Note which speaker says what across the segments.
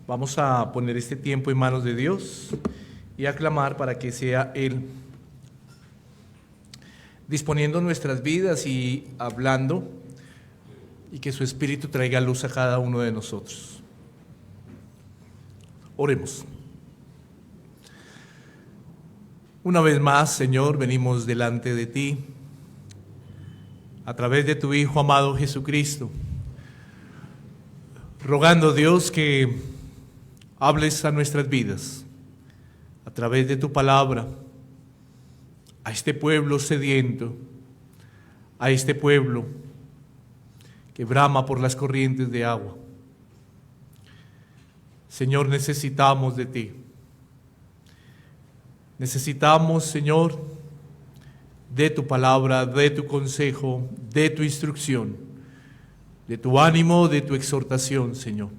Speaker 1: Vamos a poner este tiempo en manos de Dios y a clamar para que sea Él disponiendo nuestras vidas y hablando, y que su Espíritu traiga luz a cada uno de nosotros. Oremos. Una vez más, Señor, venimos delante de ti a través de tu Hijo amado Jesucristo, rogando, Dios, que hables a nuestras vidas a través de tu palabra, a este pueblo sediento, a este pueblo que brama por las corrientes de agua. Señor, necesitamos de ti. Necesitamos, Señor, de tu palabra, de tu consejo, de tu instrucción, de tu ánimo, de tu exhortación, Señor.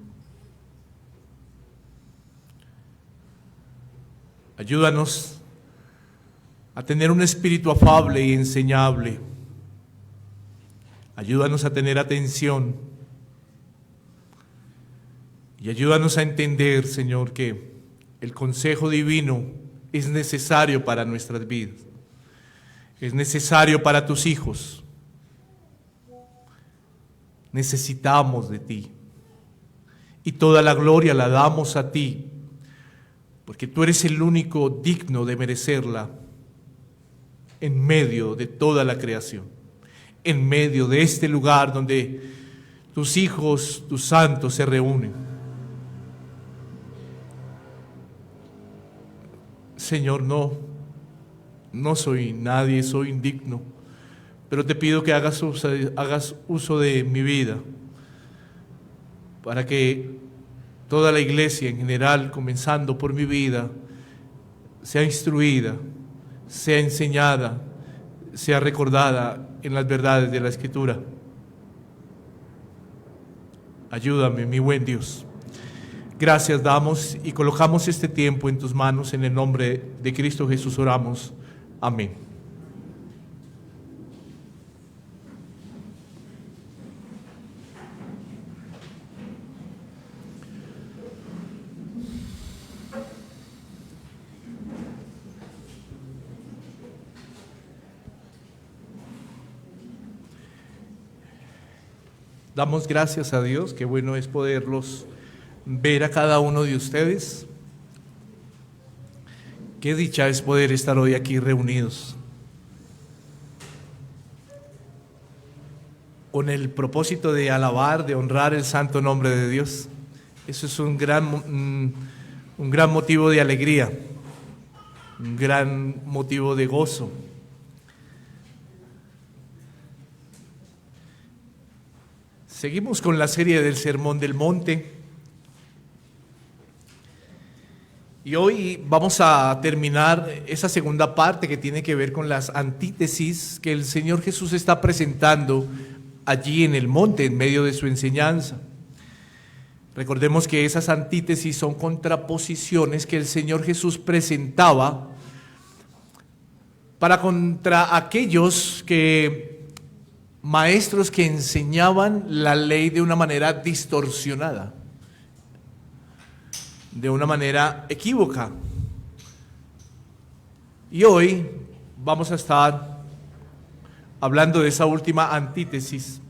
Speaker 1: Ayúdanos a tener un espíritu afable y enseñable. Ayúdanos a tener atención y ayúdanos a entender, Señor, que el consejo divino es necesario para nuestras vidas, es necesario para tus hijos. Necesitamos de ti y toda la gloria la damos a ti, porque tú eres el único digno de merecerla en medio de toda la creación, en medio de este lugar donde tus hijos, tus santos se reúnen. Señor, no soy nadie, soy indigno, pero te pido que hagas uso de mi vida para que toda la iglesia en general, comenzando por mi vida, sea instruida, sea enseñada, sea recordada en las verdades de la Escritura. Ayúdame, mi buen Dios. Gracias damos y colocamos este tiempo en tus manos. En el nombre de Cristo Jesús oramos. Amén. Damos gracias a Dios, qué bueno es poderlos ver a cada uno de ustedes. Qué dicha es poder estar hoy aquí reunidos con el propósito de alabar, de honrar el santo nombre de Dios. Eso es un gran motivo de alegría, un gran motivo de gozo. Seguimos con la serie del Sermón del Monte y hoy vamos a terminar esa segunda parte que tiene que ver con las antítesis que el Señor Jesús está presentando allí en el monte en medio de su enseñanza. Recordemos que esas antítesis son contraposiciones que el Señor Jesús presentaba para contra aquellos maestros que enseñaban la ley de una manera distorsionada, de una manera equívoca. Y hoy vamos a estar hablando de esa última antítesis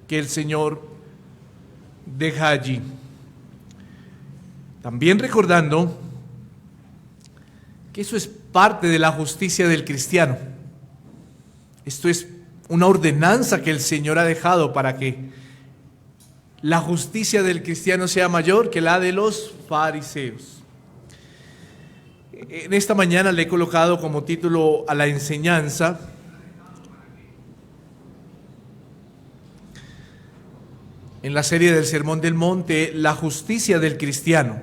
Speaker 1: que el Señor deja allí. También recordando que eso es parte de la justicia del cristiano. Esto es una ordenanza que el Señor ha dejado para que la justicia del cristiano sea mayor que la de los fariseos. En esta mañana le he colocado como título a la enseñanza: en la serie del Sermón del Monte, la justicia del cristiano,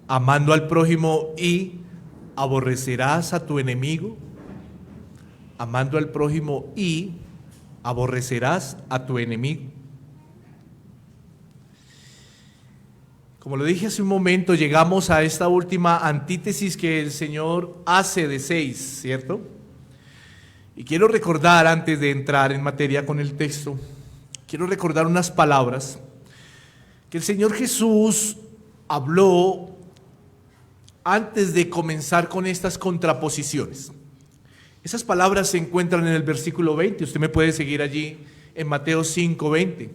Speaker 1: amando al prójimo y aborrecerás a tu enemigo. Amando al prójimo y aborrecerás a tu enemigo. Como lo dije hace un momento, llegamos a esta última antítesis que el Señor hace de 6, ¿cierto? Y quiero recordar, antes de entrar en materia con el texto, quiero recordar unas palabras que el Señor Jesús habló antes de comenzar con estas contraposiciones. Esas palabras se encuentran en el versículo 20. Usted me puede seguir allí en Mateo 5:20.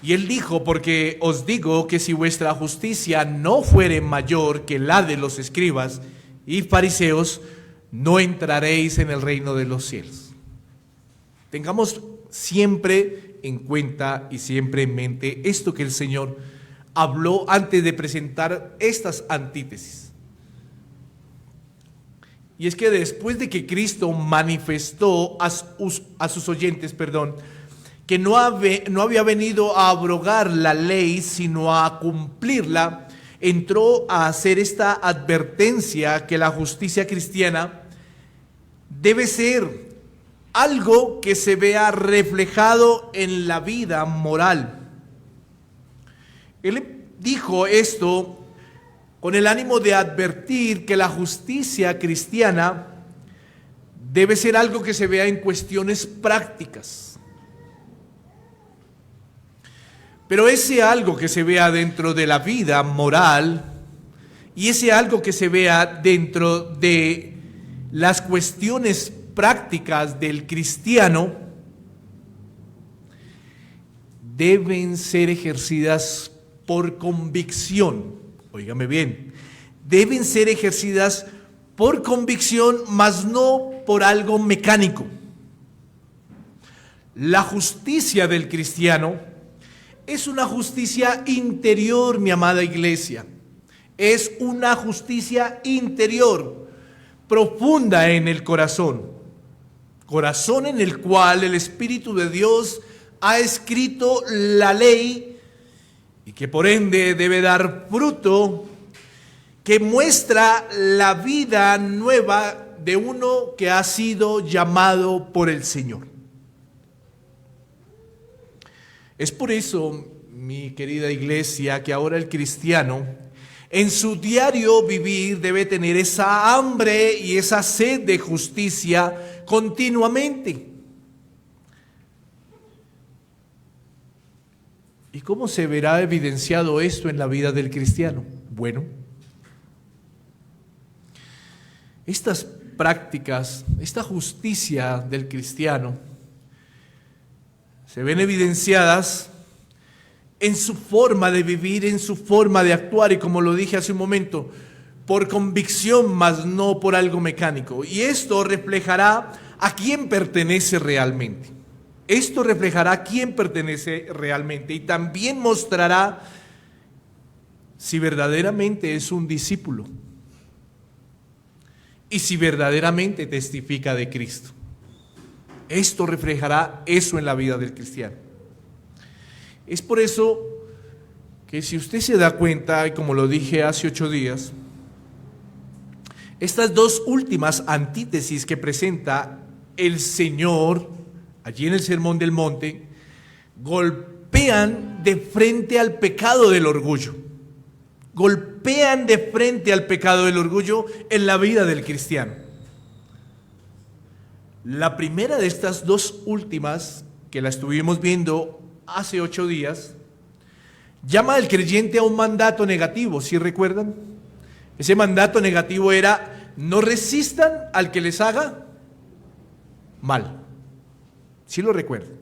Speaker 1: Y él dijo: porque os digo que si vuestra justicia no fuere mayor que la de los escribas y fariseos, no entraréis en el reino de los cielos. Tengamos siempre en cuenta y siempre en mente esto que el Señor habló antes de presentar estas antítesis. Y es que después de que Cristo manifestó a sus oyentes, que no había venido a abrogar la ley, sino a cumplirla, entró a hacer esta advertencia que la justicia cristiana debe ser algo que se vea reflejado en la vida moral. Él dijo esto con el ánimo de advertir que la justicia cristiana debe ser algo que se vea en cuestiones prácticas. Pero ese algo que se vea dentro de la vida moral y ese algo que se vea dentro de las cuestiones prácticas del cristiano deben ser ejercidas por convicción. Óigame bien, deben ser ejercidas por convicción, mas no por algo mecánico. La justicia del cristiano es una justicia interior, mi amada iglesia. Es una justicia interior, profunda en el corazón en el cual el Espíritu de Dios ha escrito la ley y que por ende debe dar fruto que muestra la vida nueva de uno que ha sido llamado por el Señor. Es por eso, mi querida iglesia, que ahora el cristiano en su diario vivir debe tener esa hambre y esa sed de justicia continuamente. ¿Y cómo se verá evidenciado esto en la vida del cristiano? Bueno, estas prácticas, esta justicia del cristiano, se ven evidenciadas en su forma de vivir, en su forma de actuar, y como lo dije hace un momento, por convicción, mas no por algo mecánico. Y esto reflejará a quién pertenece realmente. Esto reflejará a quién pertenece realmente y también mostrará si verdaderamente es un discípulo y si verdaderamente testifica de Cristo. Esto reflejará eso en la vida del cristiano. Es por eso que si usted se da cuenta, y como lo dije hace 8 días, estas dos últimas antítesis que presenta el Señor allí en el Sermón del Monte, golpean de frente al pecado del orgullo. Golpean de frente al pecado del orgullo en la vida del cristiano. La primera de estas dos últimas, que la estuvimos viendo hace 8 días, llama al creyente a un mandato negativo, ¿sí recuerdan? Ese mandato negativo era: no resistan al que les haga mal. ¿Sí lo recuerdan?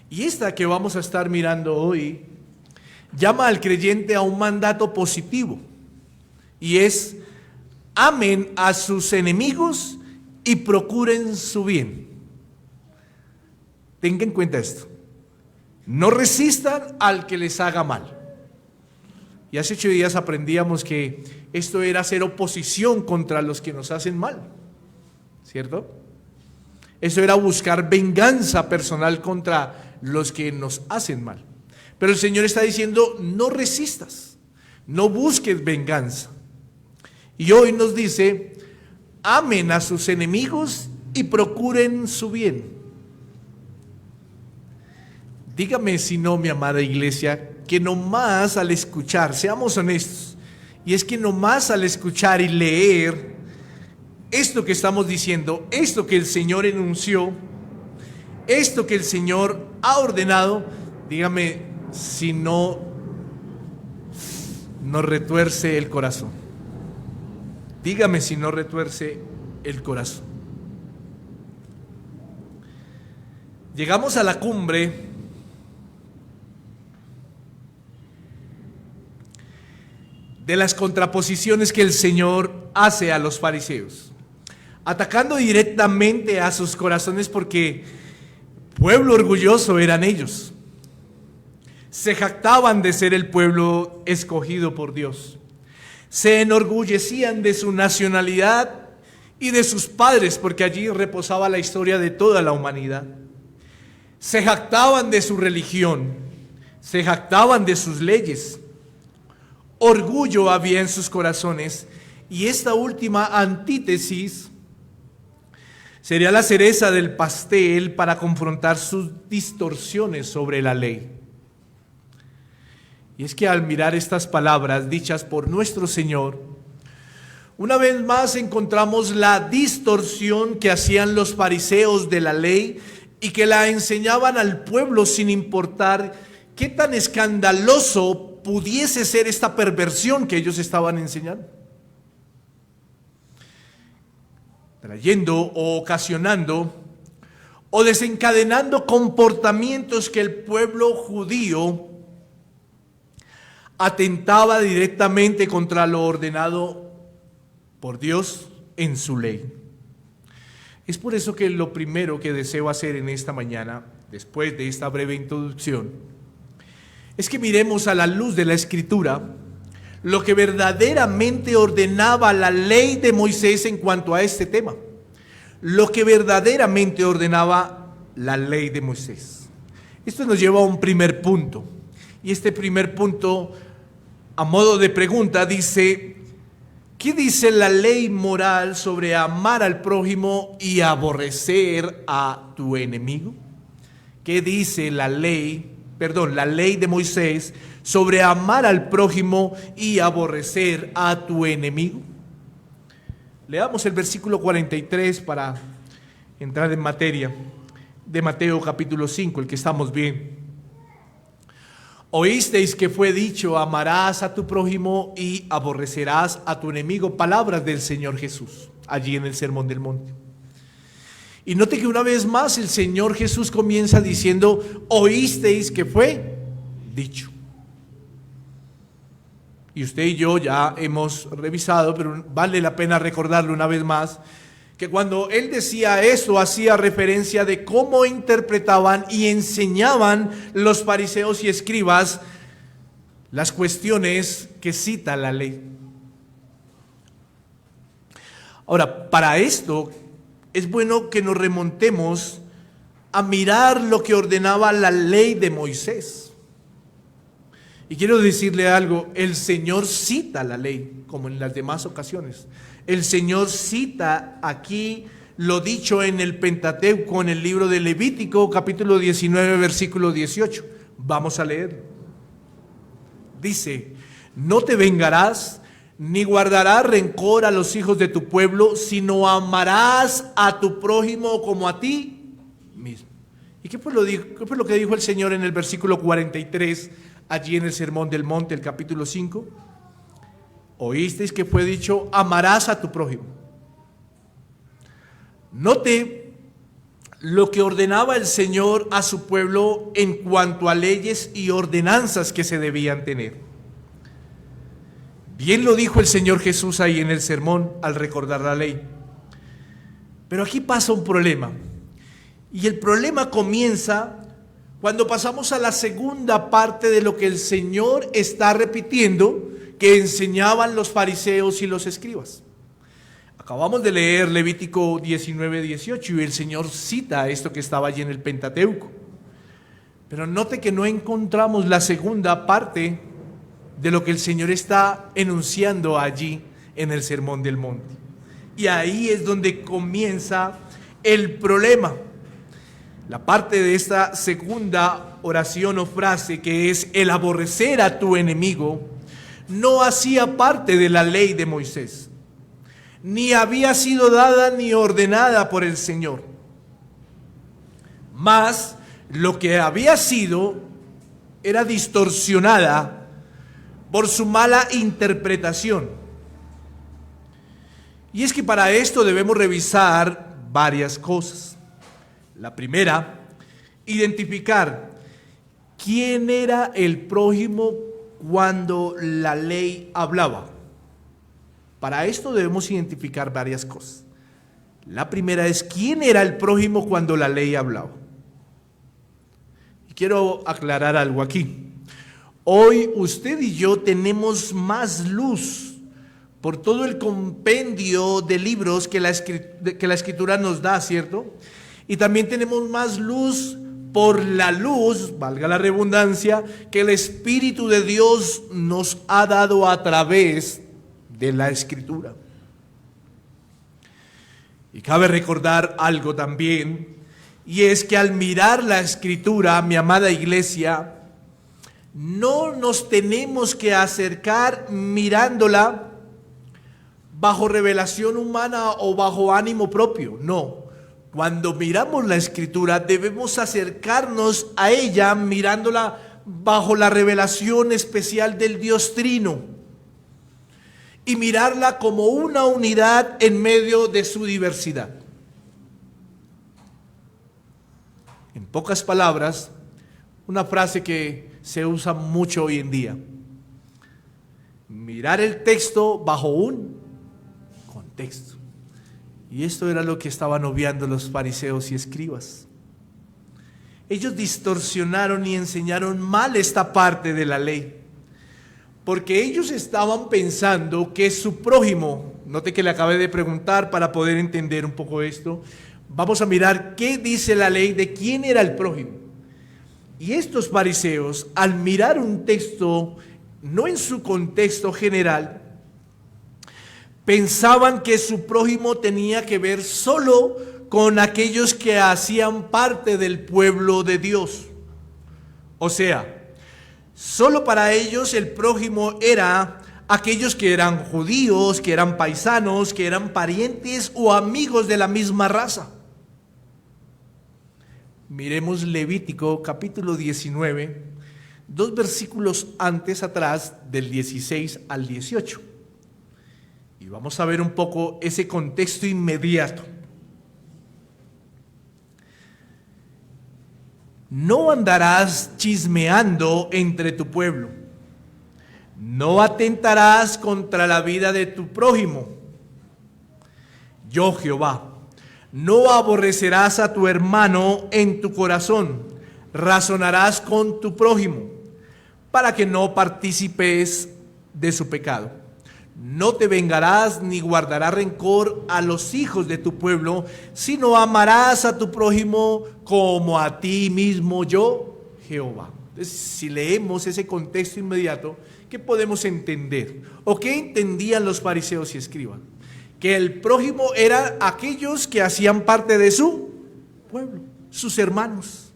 Speaker 1: Y esta que vamos a estar mirando hoy llama al creyente a un mandato positivo, y es: amen a sus enemigos y procuren su bien. Tengan en cuenta esto: no resistan al que les haga mal. Y hace 8 días aprendíamos que esto era hacer oposición contra los que nos hacen mal, ¿cierto? Eso era buscar venganza personal contra los que nos hacen mal. Pero el Señor está diciendo: no resistas, no busques venganza. Y hoy nos dice: amen a sus enemigos y procuren su bien. Dígame si no, mi amada iglesia, que nomás al escuchar, seamos honestos, y es que nomás al escuchar y leer esto que estamos diciendo, esto que el Señor enunció, esto que el Señor ha ordenado, dígame si no nos retuerce el corazón. Dígame si no retuerce el corazón. Llegamos a la cumbre de las contraposiciones que el Señor hace a los fariseos, atacando directamente a sus corazones, porque pueblo orgulloso eran ellos. Se jactaban de ser el pueblo escogido por Dios. Se enorgullecían de su nacionalidad y de sus padres, porque allí reposaba la historia de toda la humanidad. Se jactaban de su religión, se jactaban de sus leyes. Orgullo había en sus corazones, y esta última antítesis sería la cereza del pastel para confrontar sus distorsiones sobre la ley. Y es que al mirar estas palabras dichas por nuestro Señor, una vez más encontramos la distorsión que hacían los fariseos de la ley y que la enseñaban al pueblo sin importar qué tan escandaloso pudiese ser esta perversión que ellos estaban enseñando, trayendo o ocasionando o desencadenando comportamientos que el pueblo judío atentaba directamente contra lo ordenado por Dios en su ley. Es por eso que lo primero que deseo hacer en esta mañana, después de esta breve introducción, es que miremos a la luz de la Escritura lo que verdaderamente ordenaba la ley de Moisés en cuanto a este tema. Lo que verdaderamente ordenaba la ley de Moisés. Esto nos lleva a un primer punto. Y este primer punto, a modo de pregunta, dice: ¿qué dice la ley moral sobre amar al prójimo y aborrecer a tu enemigo? ¿Qué dice la ley de Moisés sobre amar al prójimo y aborrecer a tu enemigo? Leamos el versículo 43 para entrar en materia, de Mateo capítulo 5, el que estamos viendo. Oísteis que fue dicho: amarás a tu prójimo y aborrecerás a tu enemigo. Palabras del Señor Jesús, allí en el Sermón del Monte. Y note que una vez más el Señor Jesús comienza diciendo: oísteis que fue dicho. Y usted y yo ya hemos revisado, pero vale la pena recordarlo una vez más, que cuando Él decía eso, hacía referencia de cómo interpretaban y enseñaban los fariseos y escribas las cuestiones que cita la ley. Ahora, para esto es bueno que nos remontemos a mirar lo que ordenaba la ley de Moisés. Y quiero decirle algo: el Señor cita la ley, como en las demás ocasiones. El Señor cita aquí lo dicho en el Pentateuco, en el libro de Levítico, capítulo 19, versículo 18. Vamos a leer. Dice: no te vengarás, ni guardarás rencor a los hijos de tu pueblo, sino amarás a tu prójimo como a ti mismo. ¿Y qué fue lo que dijo el Señor en el versículo 43, allí en el Sermón del Monte, el capítulo 5? Oísteis que fue dicho: amarás a tu prójimo. Note lo que ordenaba el Señor a su pueblo en cuanto a leyes y ordenanzas que se debían tener. Bien lo dijo el Señor Jesús ahí en el sermón al recordar la ley. Pero aquí pasa un problema. Y el problema comienza cuando pasamos a la segunda parte de lo que el Señor está repitiendo, que enseñaban los fariseos y los escribas. Acabamos de leer Levítico 19, 18 y el Señor cita esto que estaba allí en el Pentateuco. Pero note que no encontramos la segunda parte de lo que el Señor está enunciando allí en el Sermón del Monte. Y ahí es donde comienza el problema. La parte de esta segunda oración o frase, que es el aborrecer a tu enemigo, no hacía parte de la ley de Moisés, ni había sido dada ni ordenada por el Señor. Mas lo que había sido era distorsionada por su mala interpretación. Y es que para esto debemos revisar varias cosas. La primera, identificar quién era el prójimo cuando la ley hablaba. Para esto debemos identificar varias cosas. La primera es quién era el prójimo cuando la ley hablaba. Y quiero aclarar algo aquí. Hoy usted y yo tenemos más luz por todo el compendio de libros que la Escritura nos da, ¿cierto? Y también tenemos más luz por la luz, valga la redundancia, que el Espíritu de Dios nos ha dado a través de la Escritura. Y cabe recordar algo también, y es que al mirar la Escritura, mi amada iglesia, no nos tenemos que acercar mirándola bajo revelación humana o bajo ánimo propio, no. Cuando miramos la Escritura debemos acercarnos a ella mirándola bajo la revelación especial del Dios Trino y mirarla como una unidad en medio de su diversidad. En pocas palabras, una frase que se usa mucho hoy en día: mirar el texto bajo un contexto. Y esto era lo que estaban obviando los fariseos y escribas. Ellos distorsionaron y enseñaron mal esta parte de la ley, porque ellos estaban pensando que su prójimo, note que le acabé de preguntar para poder entender un poco esto, vamos a mirar qué dice la ley de quién era el prójimo. Y estos fariseos, al mirar un texto, no en su contexto general, pensaban que su prójimo tenía que ver solo con aquellos que hacían parte del pueblo de Dios. O sea, solo para ellos el prójimo era aquellos que eran judíos, que eran paisanos, que eran parientes o amigos de la misma raza. Miremos Levítico capítulo 19, 2 versículos atrás del 16 al 18. Y vamos a ver un poco ese contexto inmediato. No andarás chismeando entre tu pueblo. No atentarás contra la vida de tu prójimo. Yo, Jehová. No aborrecerás a tu hermano en tu corazón. Razonarás con tu prójimo, para que no participes de su pecado. No te vengarás ni guardarás rencor a los hijos de tu pueblo, sino amarás a tu prójimo como a ti mismo, yo, Jehová. Entonces, si leemos ese contexto inmediato, ¿qué podemos entender? ¿O qué entendían los fariseos y escribas? Que el prójimo eran aquellos que hacían parte de su pueblo, sus hermanos.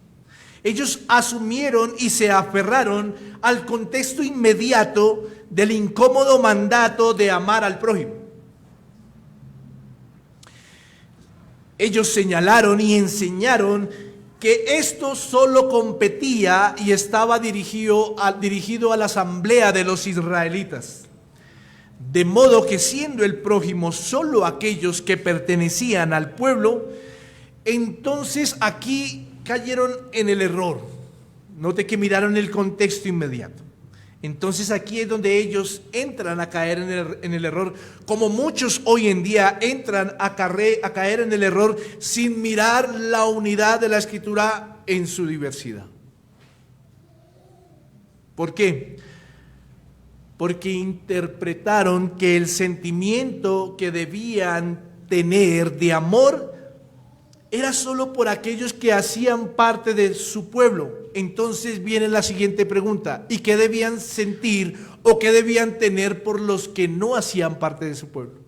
Speaker 1: Ellos asumieron y se aferraron al contexto inmediato del incómodo mandato de amar al prójimo. Ellos señalaron y enseñaron que esto solo competía y estaba dirigido a la asamblea de los israelitas. De modo que siendo el prójimo solo aquellos que pertenecían al pueblo, entonces aquí cayeron en el error. Note que miraron el contexto inmediato. Entonces aquí es donde ellos entran a caer en el error, como muchos hoy en día entran a caer en el error sin mirar la unidad de la Escritura en su diversidad. ¿Por qué? Porque interpretaron que el sentimiento que debían tener de amor era solo por aquellos que hacían parte de su pueblo. Entonces viene la siguiente pregunta: ¿y qué debían sentir o qué debían tener por los que no hacían parte de su pueblo?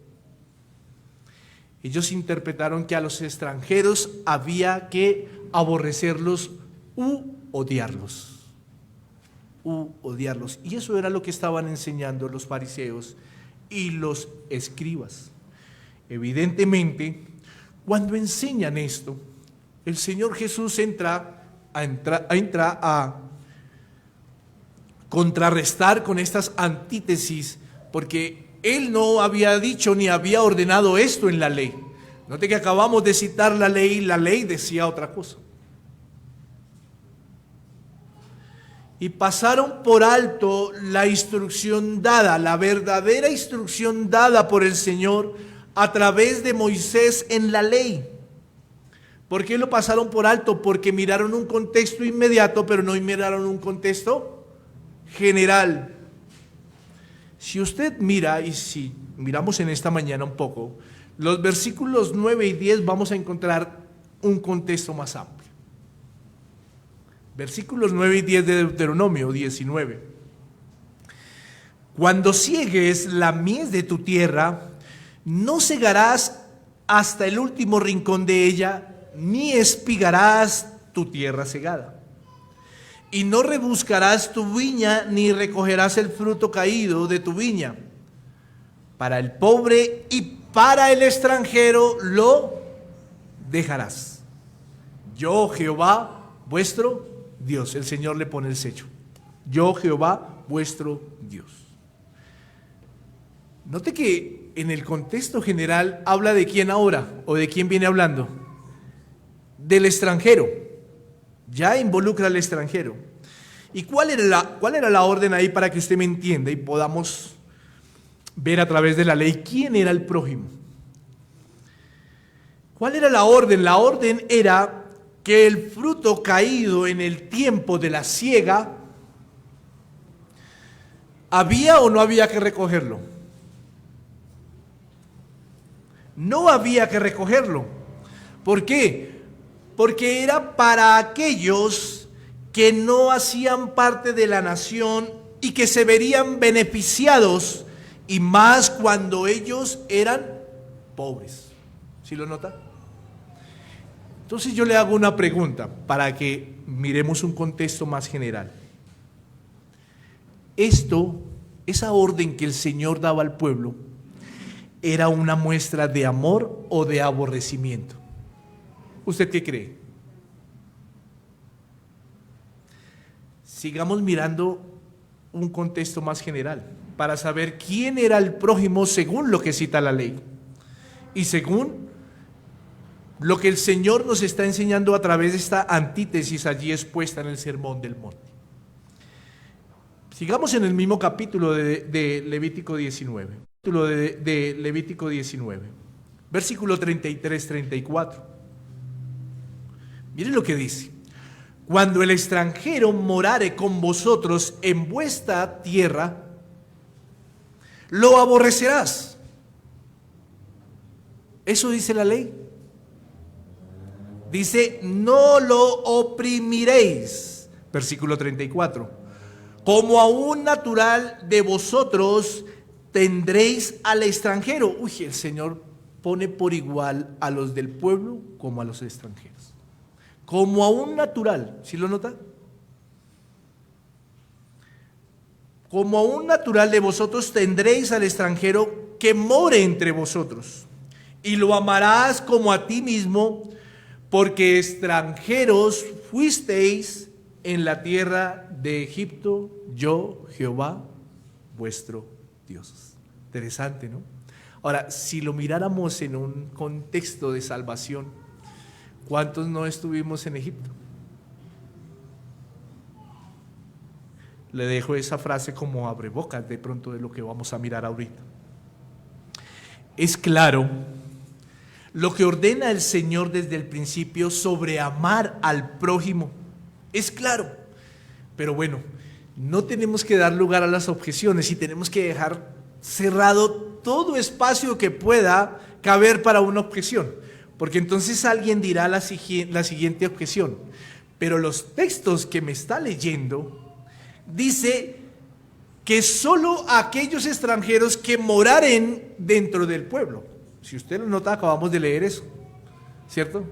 Speaker 1: Ellos interpretaron que a los extranjeros había que aborrecerlos u odiarlos. Y eso era lo que estaban enseñando los fariseos y los escribas. Evidentemente, cuando enseñan esto, el Señor Jesús entra a contrarrestar con estas antítesis, porque él no había dicho ni había ordenado esto en la ley. Note que acabamos de citar la ley decía otra cosa. Y pasaron por alto la instrucción dada, la verdadera instrucción dada por el Señor a través de Moisés en la ley. ¿Por qué lo pasaron por alto? Porque miraron un contexto inmediato, pero no miraron un contexto general. Si usted mira, y si miramos en esta mañana un poco, los versículos 9 y 10 vamos a encontrar un contexto más amplio. Versículos 9 y 10 de Deuteronomio 19. Cuando ciegues la mies de tu tierra, no segarás hasta el último rincón de ella, ni espigarás tu tierra segada. Y no rebuscarás tu viña, ni recogerás el fruto caído de tu viña. Para el pobre y para el extranjero lo dejarás. Yo, Jehová, vuestro Dios. El Señor le pone el sello. Yo, Jehová, vuestro Dios. Note que en el contexto general habla de quién ahora, o de quién viene hablando. Del extranjero. Ya involucra al extranjero. ¿Y cuál era la orden ahí para que usted me entienda y podamos ver a través de la ley quién era el prójimo? ¿Cuál era la orden? La orden era que el fruto caído en el tiempo de la siega, ¿había o no había que recogerlo? No había que recogerlo. ¿Por qué? Porque era para aquellos que no hacían parte de la nación y que se verían beneficiados, y más cuando ellos eran pobres. ¿Sí lo nota? Entonces yo le hago una pregunta para que miremos un contexto más general. Esa orden que el Señor daba al pueblo, ¿era una muestra de amor o de aborrecimiento? ¿Usted qué cree? Sigamos mirando un contexto más general para saber quién era el prójimo según lo que cita la ley y según lo que el Señor nos está enseñando a través de esta antítesis allí expuesta en el Sermón del Monte. Sigamos en el mismo capítulo de Levítico 19. Capítulo de Levítico 19, versículo 33-34. Miren lo que dice. Cuando el extranjero morare con vosotros en vuestra tierra, lo aborrecerás. Eso dice la ley. Dice, no lo oprimiréis. Versículo 34. Como a un natural de vosotros tendréis al extranjero. Uy, el Señor pone por igual a los del pueblo como a los extranjeros. Como a un natural, ¿sí lo nota? Como a un natural de vosotros tendréis al extranjero que more entre vosotros, y lo amarás como a ti mismo, porque extranjeros fuisteis en la tierra de Egipto, yo, Jehová, vuestro Dios. Interesante, ¿no? Ahora, si lo miráramos en un contexto de salvación, ¿cuántos no estuvimos en Egipto? Le dejo esa frase como abrebocas de pronto de lo que vamos a mirar ahorita. Es claro lo que ordena el Señor desde el principio sobre amar al prójimo. Es claro, pero bueno, no tenemos que dar lugar a las objeciones y tenemos que dejar cerrado todo espacio que pueda caber para una objeción. Porque entonces alguien dirá la siguiente objeción. Pero los textos que me está leyendo dice que solo aquellos extranjeros que moraren dentro del pueblo. Si usted lo nota, acabamos de leer eso, ¿cierto?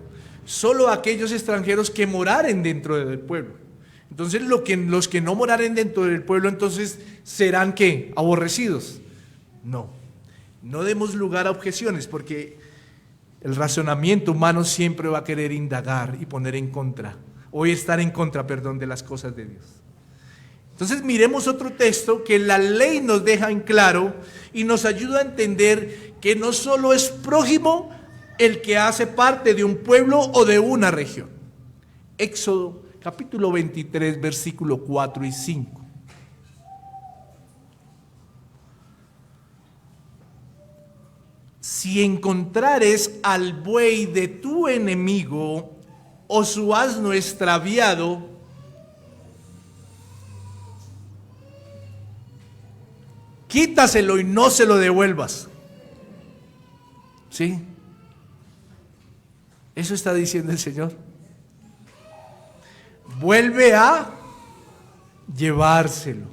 Speaker 1: Solo aquellos extranjeros que moraren dentro del pueblo. Entonces los que no moraren dentro del pueblo, entonces serán ¿qué? Aborrecidos. No demos lugar a objeciones, porque el razonamiento humano siempre va a querer indagar y poner en contra, o estar en contra, de las cosas de Dios. Entonces miremos otro texto que la ley nos deja en claro y nos ayuda a entender que no solo es prójimo el que hace parte de un pueblo o de una región. Éxodo capítulo 23, versículo 4 y 5. Si encontrares al buey de tu enemigo o su asno extraviado, quítaselo y no se lo devuelvas. ¿Sí? Eso está diciendo el Señor. Vuelve a llevárselo.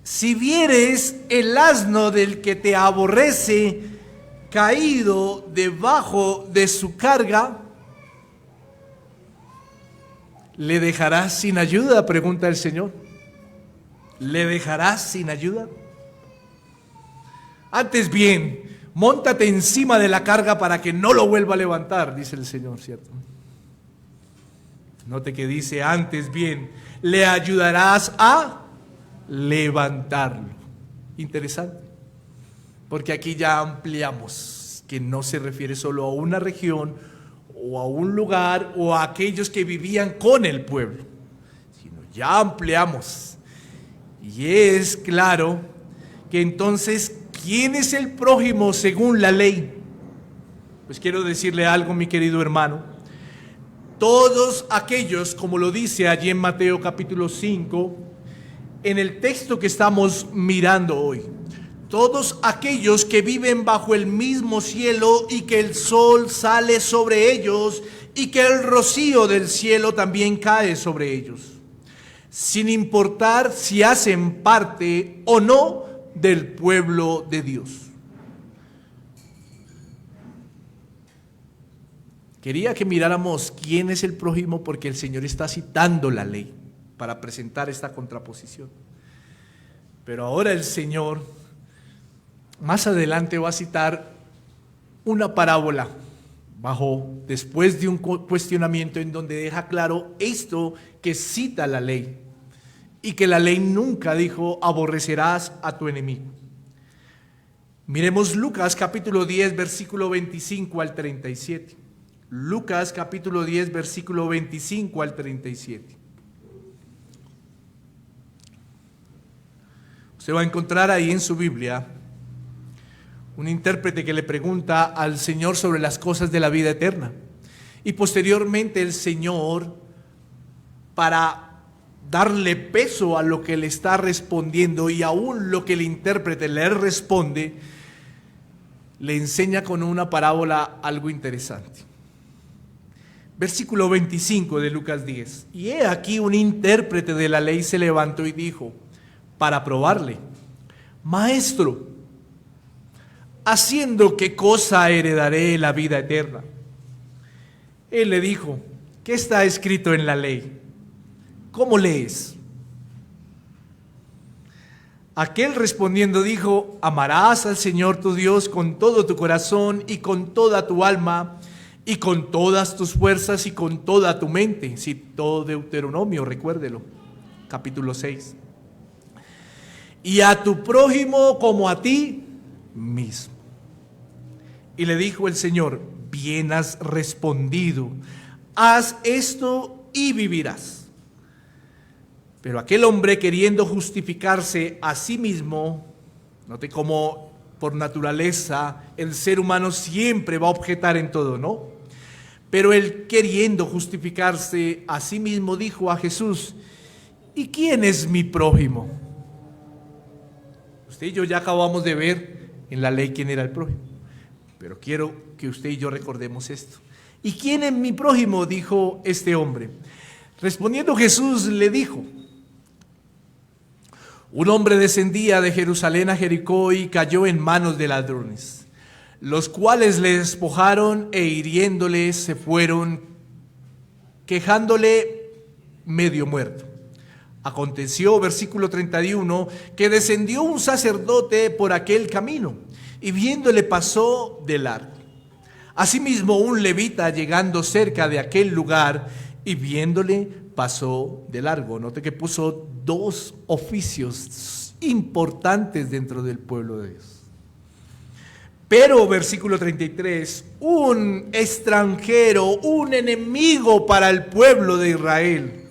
Speaker 1: Si vieres el asno del que te aborrece caído debajo de su carga, ¿le dejarás sin ayuda?, pregunta el Señor. ¿Le dejarás sin ayuda? Antes bien, móntate encima de la carga para que no lo vuelva a levantar, dice el Señor, ¿cierto? Note que dice antes bien, le ayudarás a levantarlo. Interesante, porque aquí ya ampliamos que no se refiere solo a una región o a un lugar o a aquellos que vivían con el pueblo, sino ya ampliamos. Y es claro que entonces, ¿quién es el prójimo según la ley? Pues quiero decirle algo, mi querido hermano. Todos aquellos, como lo dice allí en Mateo capítulo 5, en el texto que estamos mirando hoy, todos aquellos que viven bajo el mismo cielo y que el sol sale sobre ellos y que el rocío del cielo también cae sobre ellos, sin importar si hacen parte o no del pueblo de Dios. Quería que miráramos quién es el prójimo porque el Señor está citando la ley para presentar esta contraposición. Pero ahora el Señor más adelante va a citar una parábola después de un cuestionamiento en donde deja claro esto que cita la ley y que la ley nunca dijo aborrecerás a tu enemigo. Miremos Lucas capítulo 10 versículo 25 al 37. Lucas capítulo 10 versículo 25 al 37. Usted va a encontrar ahí en su Biblia un intérprete que le pregunta al Señor sobre las cosas de la vida eterna. Y posteriormente el Señor, para darle peso a lo que le está respondiendo y aún lo que el intérprete le responde, le enseña con una parábola algo interesante. Versículo 25 de Lucas 10. Y he aquí un intérprete de la ley se levantó y dijo, para probarle, Maestro, ¿haciendo qué cosa heredaré la vida eterna? Él le dijo, ¿qué está escrito en la ley? ¿Cómo lees? Aquel respondiendo dijo, amarás al Señor tu Dios con todo tu corazón y con toda tu alma y con todas tus fuerzas y con toda tu mente. Citó Deuteronomio, recuérdelo, capítulo 6. Y a tu prójimo como a ti mismo. Y le dijo el Señor, bien has respondido, haz esto y vivirás. Pero aquel hombre, queriendo justificarse a sí mismo, note cómo por naturaleza el ser humano siempre va a objetar en todo, ¿no? Pero él, queriendo justificarse a sí mismo, dijo a Jesús, ¿y quién es mi prójimo? Usted y yo ya acabamos de ver en la ley quién era el prójimo, pero quiero que usted y yo recordemos esto. ¿Y quién es mi prójimo?, dijo este hombre. Respondiendo Jesús le dijo, un hombre descendía de Jerusalén a Jericó y cayó en manos de ladrones, los cuales le despojaron e hiriéndole se fueron, quejándole medio muerto. Aconteció, versículo 31, que descendió un sacerdote por aquel camino y viéndole pasó de largo. Asimismo un levita llegando cerca de aquel lugar y viéndole pasó de largo. Note que puso dos oficios importantes dentro del pueblo de Dios. Pero, versículo 33, un extranjero, un enemigo para el pueblo de Israel,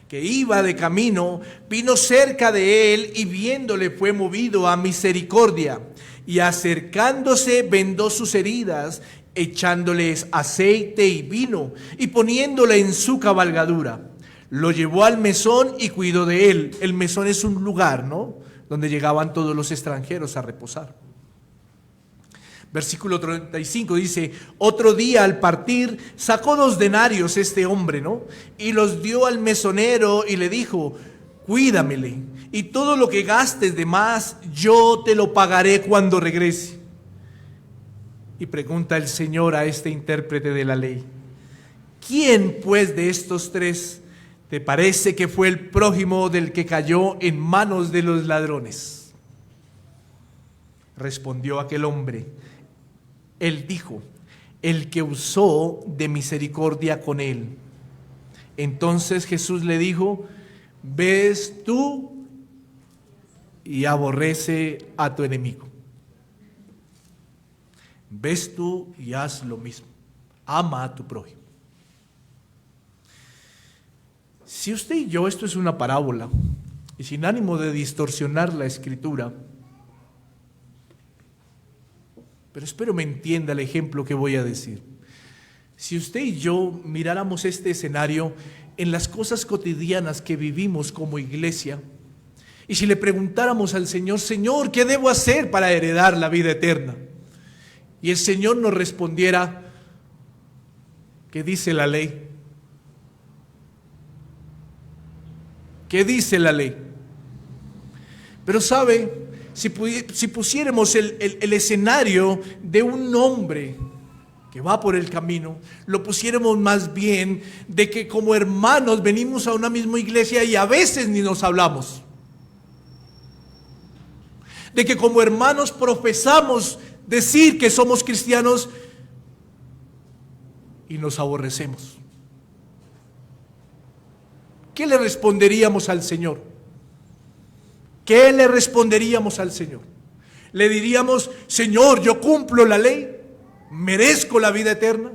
Speaker 1: que iba de camino, vino cerca de él y viéndole fue movido a misericordia. Y acercándose vendó sus heridas, echándoles aceite y vino y poniéndole en su cabalgadura. Lo llevó al mesón y cuidó de él. El mesón es un lugar, ¿no?, donde llegaban todos los extranjeros a reposar. Versículo 35 dice: otro día al partir sacó 2 denarios este hombre, ¿no?, y los dio al mesonero y le dijo: cuídamele, y todo lo que gastes de más yo te lo pagaré cuando regrese. Y pregunta el Señor a este intérprete de la ley: ¿quién pues de estos 3 te parece que fue el prójimo del que cayó en manos de los ladrones? Respondió aquel hombre: él dijo, el que usó de misericordia con él. Entonces Jesús le dijo: ves tú y aborrece a tu enemigo. Ves tú y haz lo mismo. Ama a tu prójimo. Si usted y yo, esto es una parábola, y sin ánimo de distorsionar la escritura, pero espero me entienda el ejemplo que voy a decir. Si usted y yo miráramos este escenario en las cosas cotidianas que vivimos como iglesia, y si le preguntáramos al Señor: Señor, ¿qué debo hacer para heredar la vida eterna? Y el Señor nos respondiera: ¿qué dice la ley? ¿Qué dice la ley? Pero sabe, si pusiéramos el escenario de un hombre que va por el camino, lo pusiéramos más bien de que como hermanos venimos a una misma iglesia y a veces ni nos hablamos. De que como hermanos profesamos decir que somos cristianos y nos aborrecemos. ¿Qué le responderíamos al Señor? ¿Qué le responderíamos al Señor? Le diríamos: Señor, yo cumplo la ley, merezco la vida eterna.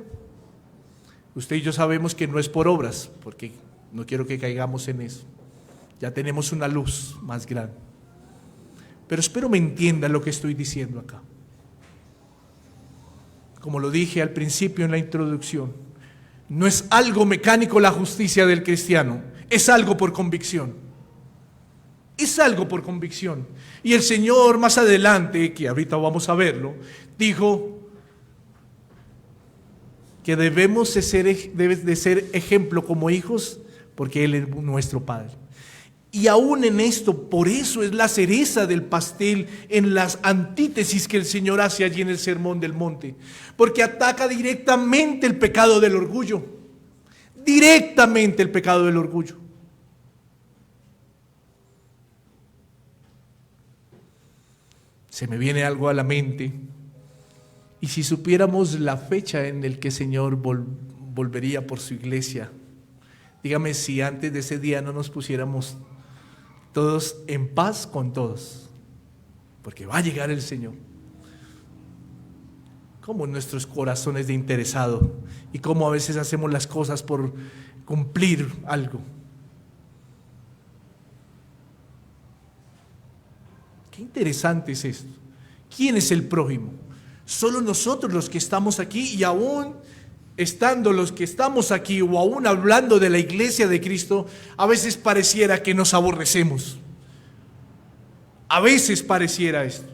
Speaker 1: Usted y yo sabemos que no es por obras, porque no quiero que caigamos en eso. Ya tenemos una luz más grande. Pero espero me entienda lo que estoy diciendo acá. Como lo dije al principio en la introducción, no es algo mecánico la justicia del cristiano, es algo por convicción. Es algo por convicción. Y el Señor más adelante, que ahorita vamos a verlo, dijo que debemos de ser ejemplo como hijos, porque Él es nuestro Padre. Y aún en esto, por eso es la cereza del pastel en las antítesis que el Señor hace allí en el Sermón del Monte, porque ataca directamente el pecado del orgullo, directamente el pecado del orgullo. Se me viene algo a la mente, y si supiéramos la fecha en la que el Señor volvería por su iglesia, dígame si antes de ese día no nos pusiéramos todos en paz con todos, porque va a llegar el Señor. Como nuestros corazones de interesado, y cómo a veces hacemos las cosas por cumplir algo. Qué interesante es esto. ¿Quién es el prójimo? Solo nosotros los que estamos aquí, y aún estando los que estamos aquí o aún hablando de la iglesia de Cristo, a veces pareciera que nos aborrecemos. A veces pareciera esto.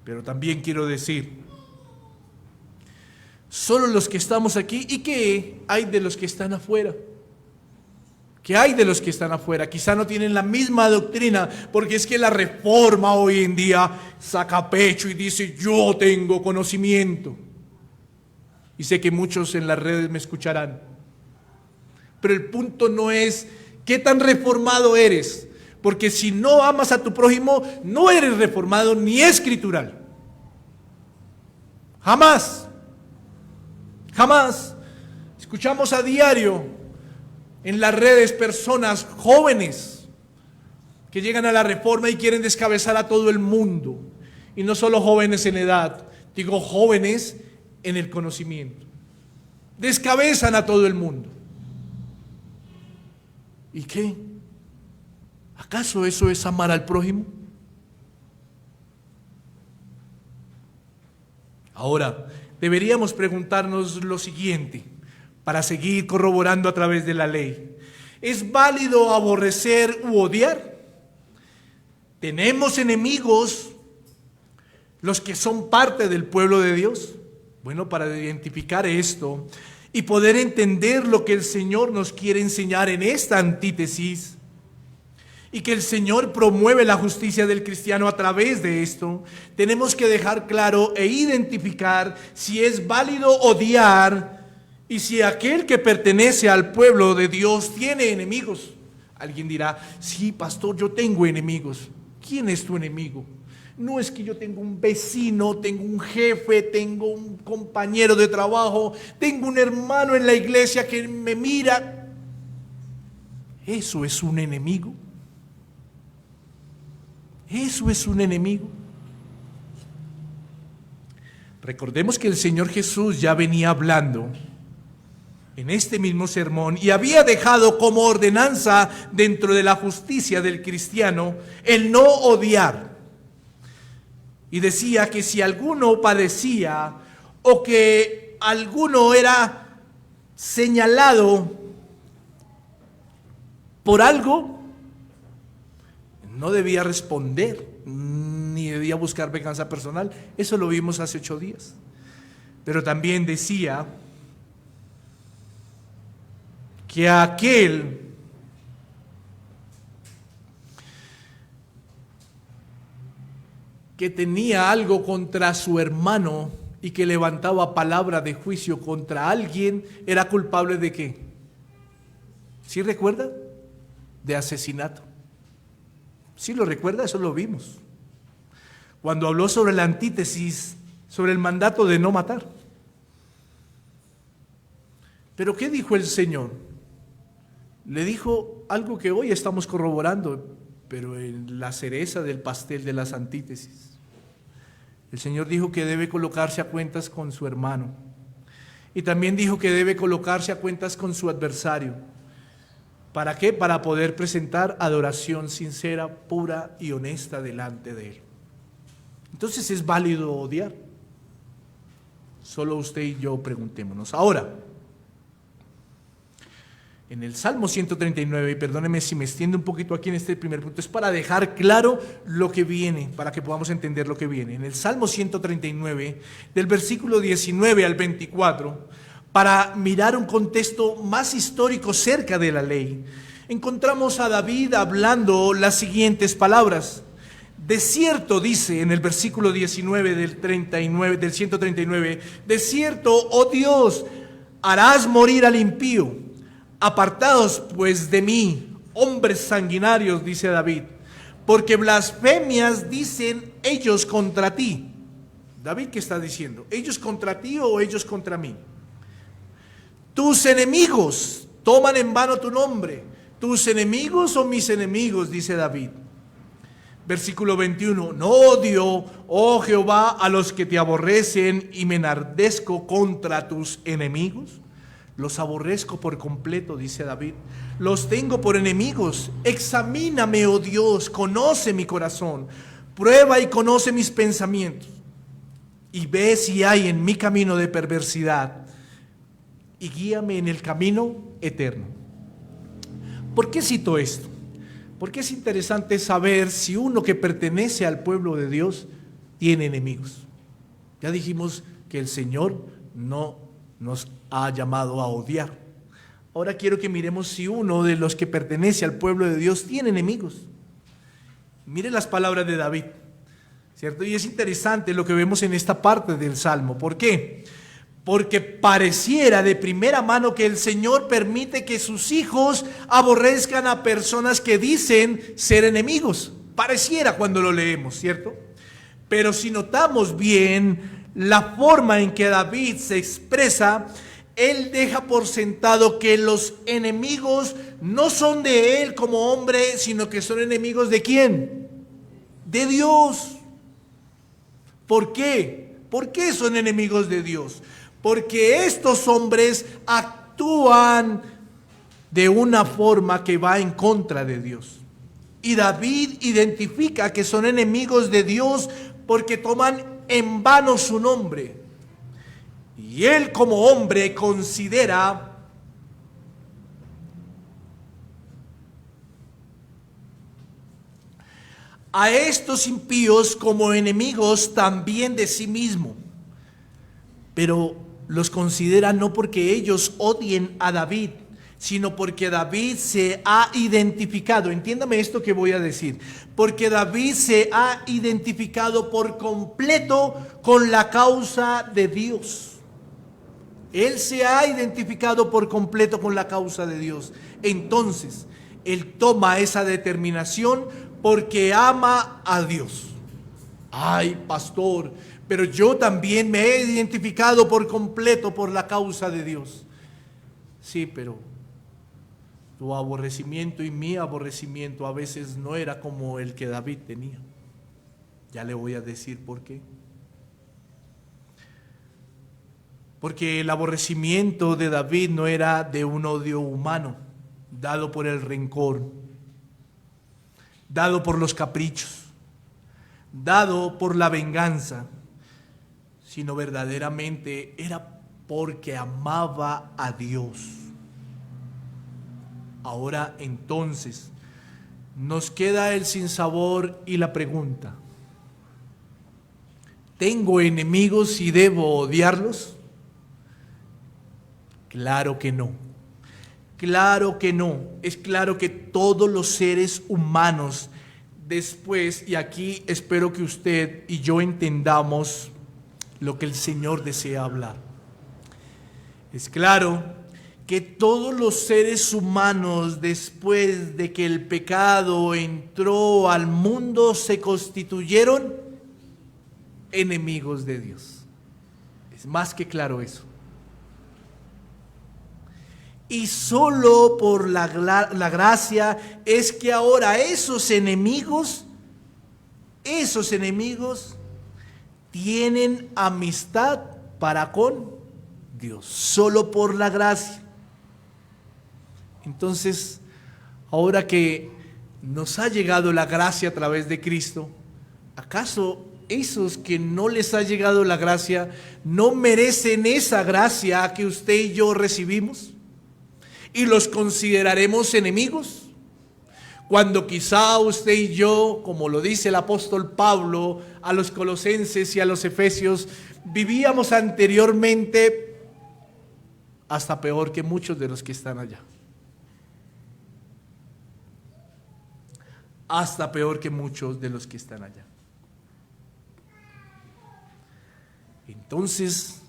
Speaker 1: Pero también quiero decir, solo los que estamos aquí, ¿y qué hay de los que están afuera? ¿Qué hay de los que están afuera? Quizá no tienen la misma doctrina, porque es que la reforma hoy en día saca pecho y dice: yo tengo conocimiento. Y sé que muchos en las redes me escucharán. Pero el punto no es qué tan reformado eres, porque si no amas a tu prójimo, no eres reformado ni escritural. Jamás. Jamás. Escuchamos a diario en las redes personas jóvenes que llegan a la Reforma y quieren descabezar a todo el mundo. Y no solo jóvenes en edad, digo jóvenes en el conocimiento. Descabezan a todo el mundo. ¿Y qué? ¿Acaso eso es amar al prójimo? Ahora, deberíamos preguntarnos lo siguiente, para seguir corroborando a través de la ley. ¿Es válido aborrecer u odiar? ¿Tenemos enemigos los que son parte del pueblo de Dios? Bueno, para identificar esto y poder entender lo que el Señor nos quiere enseñar en esta antítesis, y que el Señor promueve la justicia del cristiano a través de esto, tenemos que dejar claro e identificar si es válido odiar y si aquel que pertenece al pueblo de Dios tiene enemigos. Alguien dirá, sí, pastor, yo tengo enemigos. ¿Quién es tu enemigo? No es que yo tengo un vecino, tengo un jefe, tengo un compañero de trabajo, tengo un hermano en la iglesia que me mira. ¿Eso es un enemigo? ¿Eso es un enemigo? Recordemos que el Señor Jesús ya venía hablando en este mismo sermón y había dejado como ordenanza dentro de la justicia del cristiano el no odiar. Y decía que si alguno padecía o que alguno era señalado por algo, no debía responder, ni debía buscar venganza personal. Eso lo vimos hace 8 días. Pero también decía que aquel que tenía algo contra su hermano y que levantaba palabra de juicio contra alguien, era culpable ¿de qué? ¿Sí recuerda? De asesinato. ¿Sí lo recuerda? Eso lo vimos. Cuando habló sobre la antítesis, sobre el mandato de no matar. Pero ¿qué dijo el Señor? Le dijo algo que hoy estamos corroborando, pero en la cereza del pastel de las antítesis. El Señor dijo que debe colocarse a cuentas con su hermano. Y también dijo que debe colocarse a cuentas con su adversario. ¿Para qué? Para poder presentar adoración sincera, pura y honesta delante de Él. Entonces, ¿es válido odiar? Solo usted y yo preguntémonos. Ahora, en el Salmo 139, y perdóneme si me extiendo un poquito aquí en este primer punto, es para dejar claro lo que viene, para que podamos entender lo que viene. En el Salmo 139, del versículo 19 al 24, para mirar un contexto más histórico cerca de la ley, encontramos a David hablando las siguientes palabras. De cierto, dice en el versículo 19 del 139, de cierto, oh Dios, harás morir al impío. Apartados pues de mí, hombres sanguinarios, dice David, porque blasfemias dicen ellos contra ti. David, ¿qué está diciendo? ¿Ellos contra ti o ellos contra mí? Tus enemigos toman en vano tu nombre. ¿Tus enemigos o mis enemigos?, dice David. Versículo 21, no odio, oh Jehová, a los que te aborrecen y me enardezco contra tus enemigos. Los aborrezco por completo, dice David. Los tengo por enemigos. Examíname, oh Dios, conoce mi corazón. Prueba y conoce mis pensamientos. Y ve si hay en mi camino de perversidad. Y guíame en el camino eterno. ¿Por qué cito esto? Porque es interesante saber si uno que pertenece al pueblo de Dios tiene enemigos. Ya dijimos que el Señor no nos ha llamado a odiar. Ahora quiero que miremos si uno de los que pertenece al pueblo de Dios tiene enemigos. Mire las palabras de David, ¿cierto? Y es interesante lo que vemos en esta parte del Salmo. ¿Por qué? Porque pareciera de primera mano que el Señor permite que sus hijos aborrezcan a personas que dicen ser enemigos. Pareciera cuando lo leemos, ¿cierto? Pero si notamos bien la forma en que David se expresa, Él deja por sentado que los enemigos no son de él como hombre, sino que son enemigos ¿de quién? De Dios. ¿Por qué? ¿Por qué son enemigos de Dios? Porque estos hombres actúan de una forma que va en contra de Dios. Y David identifica que son enemigos de Dios porque toman en vano su nombre. Y él como hombre considera a estos impíos como enemigos también de sí mismo. Pero los considera no porque ellos odien a David, sino porque David se ha identificado, entiéndame esto que voy a decir, porque David se ha identificado por completo con la causa de Dios. Él se ha identificado por completo con la causa de Dios. Entonces, él toma esa determinación porque ama a Dios. Ay, pastor, pero yo también me he identificado por completo por la causa de Dios. Sí, pero tu aborrecimiento y mi aborrecimiento a veces no era como el que David tenía. Ya le voy a decir por qué. Porque el aborrecimiento de David no era de un odio humano, dado por el rencor, dado por los caprichos, dado por la venganza, sino verdaderamente era porque amaba a Dios. Ahora entonces nos queda el sinsabor y la pregunta: ¿tengo enemigos y debo odiarlos? Claro que no. Claro que no. Es claro que todos los seres humanos después, y aquí espero que usted y yo entendamos lo que el Señor desea hablar. Es claro que todos los seres humanos, después de que el pecado entró al mundo, se constituyeron enemigos de Dios. Es más que claro eso. Y solo por la gracia es que ahora esos enemigos tienen amistad para con Dios. Solo por la gracia. Entonces, ahora que nos ha llegado la gracia a través de Cristo, ¿acaso esos que no les ha llegado la gracia no merecen esa gracia que usted y yo recibimos? ¿Y los consideraremos enemigos? Cuando quizá usted y yo, como lo dice el apóstol Pablo a los colosenses y a los efesios, vivíamos anteriormente hasta peor que muchos de los que están allá. Hasta peor que muchos de los que están allá. Entonces,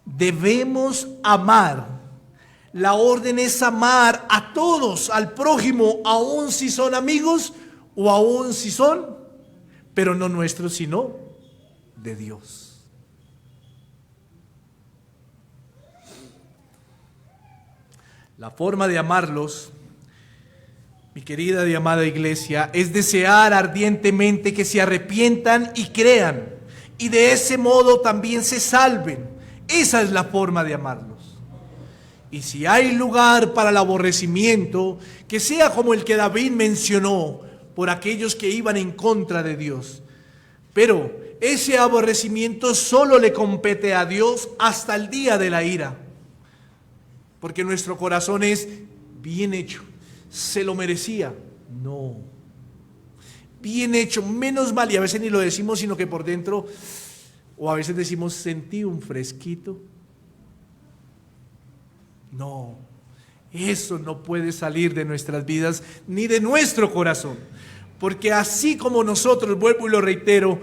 Speaker 1: debemos amar. La orden es amar a todos, al prójimo, aun si son amigos o aun si son, pero no nuestros, sino de Dios. La forma de amarlos, mi querida y amada iglesia, es desear ardientemente que se arrepientan y crean, y de ese modo también se salven. Esa es la forma de amarlos. Y si hay lugar para el aborrecimiento, que sea como el que David mencionó, por aquellos que iban en contra de Dios. Pero ese aborrecimiento solo le compete a Dios hasta el día de la ira. Porque nuestro corazón es bien hecho. ¿Se lo merecía? No. Bien hecho, menos mal, y a veces ni lo decimos, sino que por dentro, o a veces decimos, sentí un fresquito. No, eso no puede salir de nuestras vidas ni de nuestro corazón, porque así como nosotros, vuelvo y lo reitero,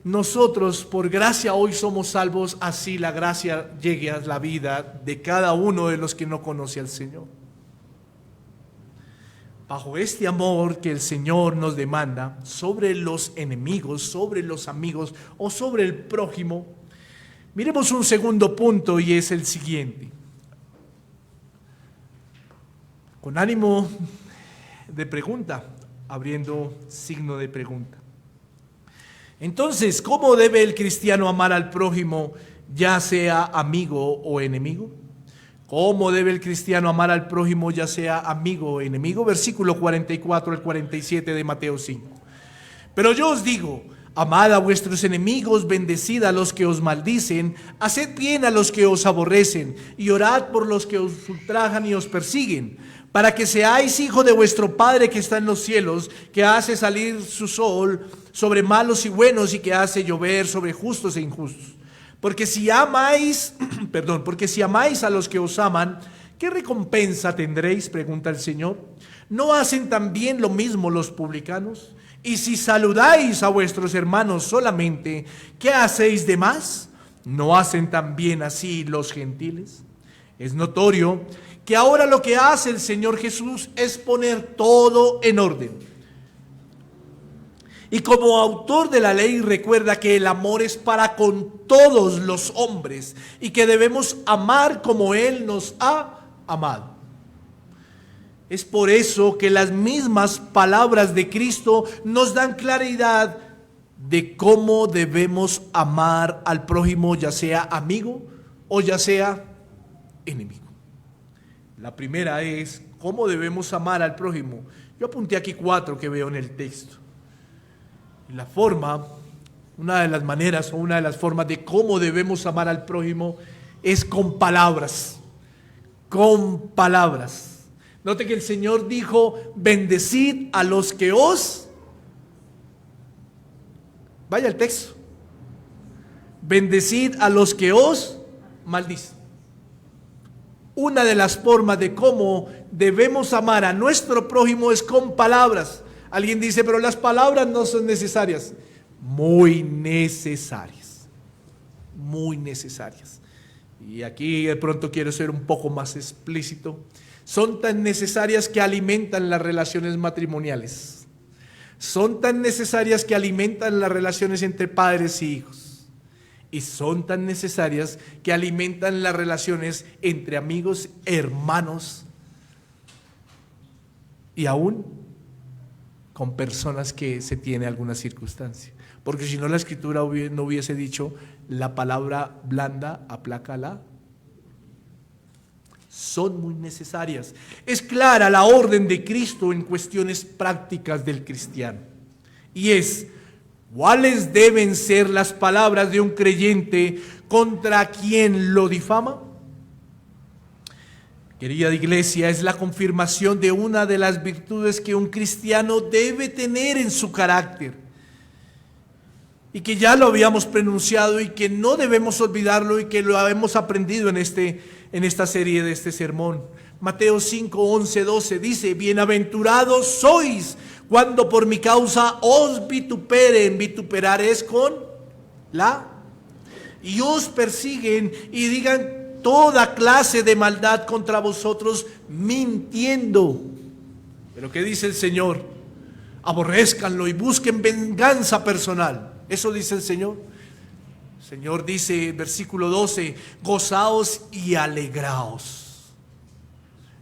Speaker 1: nosotros por gracia hoy somos salvos, así la gracia llegue a la vida de cada uno de los que no conoce al Señor. Bajo este amor que el Señor nos demanda sobre los enemigos, sobre los amigos o sobre el prójimo, miremos un segundo punto y es el siguiente. con ánimo de pregunta, abriendo signo de pregunta. Entonces, ¿cómo debe el cristiano amar al prójimo, ya sea amigo o enemigo? ¿Cómo debe el cristiano amar al prójimo, ya sea amigo o enemigo? Versículo 44 al 47 de Mateo 5. Pero yo os digo, amad a vuestros enemigos, bendecid a los que os maldicen, haced bien a los que os aborrecen, y orad por los que os ultrajan y os persiguen, para que seáis hijos de vuestro Padre que está en los cielos, que hace salir su sol sobre malos y buenos, y que hace llover sobre justos e injustos. Porque si amáis, porque si amáis a los que os aman, ¿qué recompensa tendréis?, pregunta el Señor. ¿No hacen también lo mismo los publicanos? Y si saludáis a vuestros hermanos solamente, ¿qué hacéis de más? ¿No hacen también así los gentiles? Es notorio que ahora lo que hace el Señor Jesús es poner todo en orden. Y como autor de la ley recuerda que el amor es para con todos los hombres y que debemos amar como Él nos ha amado. Es por eso que las mismas palabras de Cristo nos dan claridad de cómo debemos amar al prójimo, ya sea amigo o ya sea enemigo. La primera es cómo debemos amar al prójimo. Yo apunté aquí 4 que veo en el texto. Y la forma, una de las maneras o una de las formas de cómo debemos amar al prójimo es con palabras. Con palabras. Note que el Señor dijo, bendecid a los que os... Vaya el texto. Bendecid a los que os maldicen. Una de las formas de cómo debemos amar a nuestro prójimo es con palabras. Alguien dice, pero las palabras no son necesarias. Muy necesarias. Muy necesarias. Y aquí de pronto quiero ser un poco más explícito. Son tan necesarias que alimentan las relaciones matrimoniales. Son tan necesarias que alimentan las relaciones entre padres y hijos. Y son tan necesarias que alimentan las relaciones entre amigos, hermanos y aún con personas que se tiene alguna circunstancia. Porque si no, la Escritura no hubiese dicho, la palabra blanda aplaca la. Son muy necesarias. Es clara la orden de Cristo en cuestiones prácticas del cristiano. Y es, ¿cuáles deben ser las palabras de un creyente contra quien lo difama? Querida iglesia, es la confirmación de una de las virtudes que un cristiano debe tener en su carácter. Y que ya lo habíamos pronunciado y que no debemos olvidarlo y que lo hemos aprendido en esta serie de este sermón. Mateo 5, 11, 12 dice, bienaventurados sois cuando por mi causa os vituperen. Vituperar es con la. Y os persiguen y digan toda clase de maldad contra vosotros, mintiendo. Pero ¿qué dice el Señor? Aborrézcanlo y busquen venganza personal. Eso dice el Señor. El Señor dice, versículo 12, gozaos y alegraos.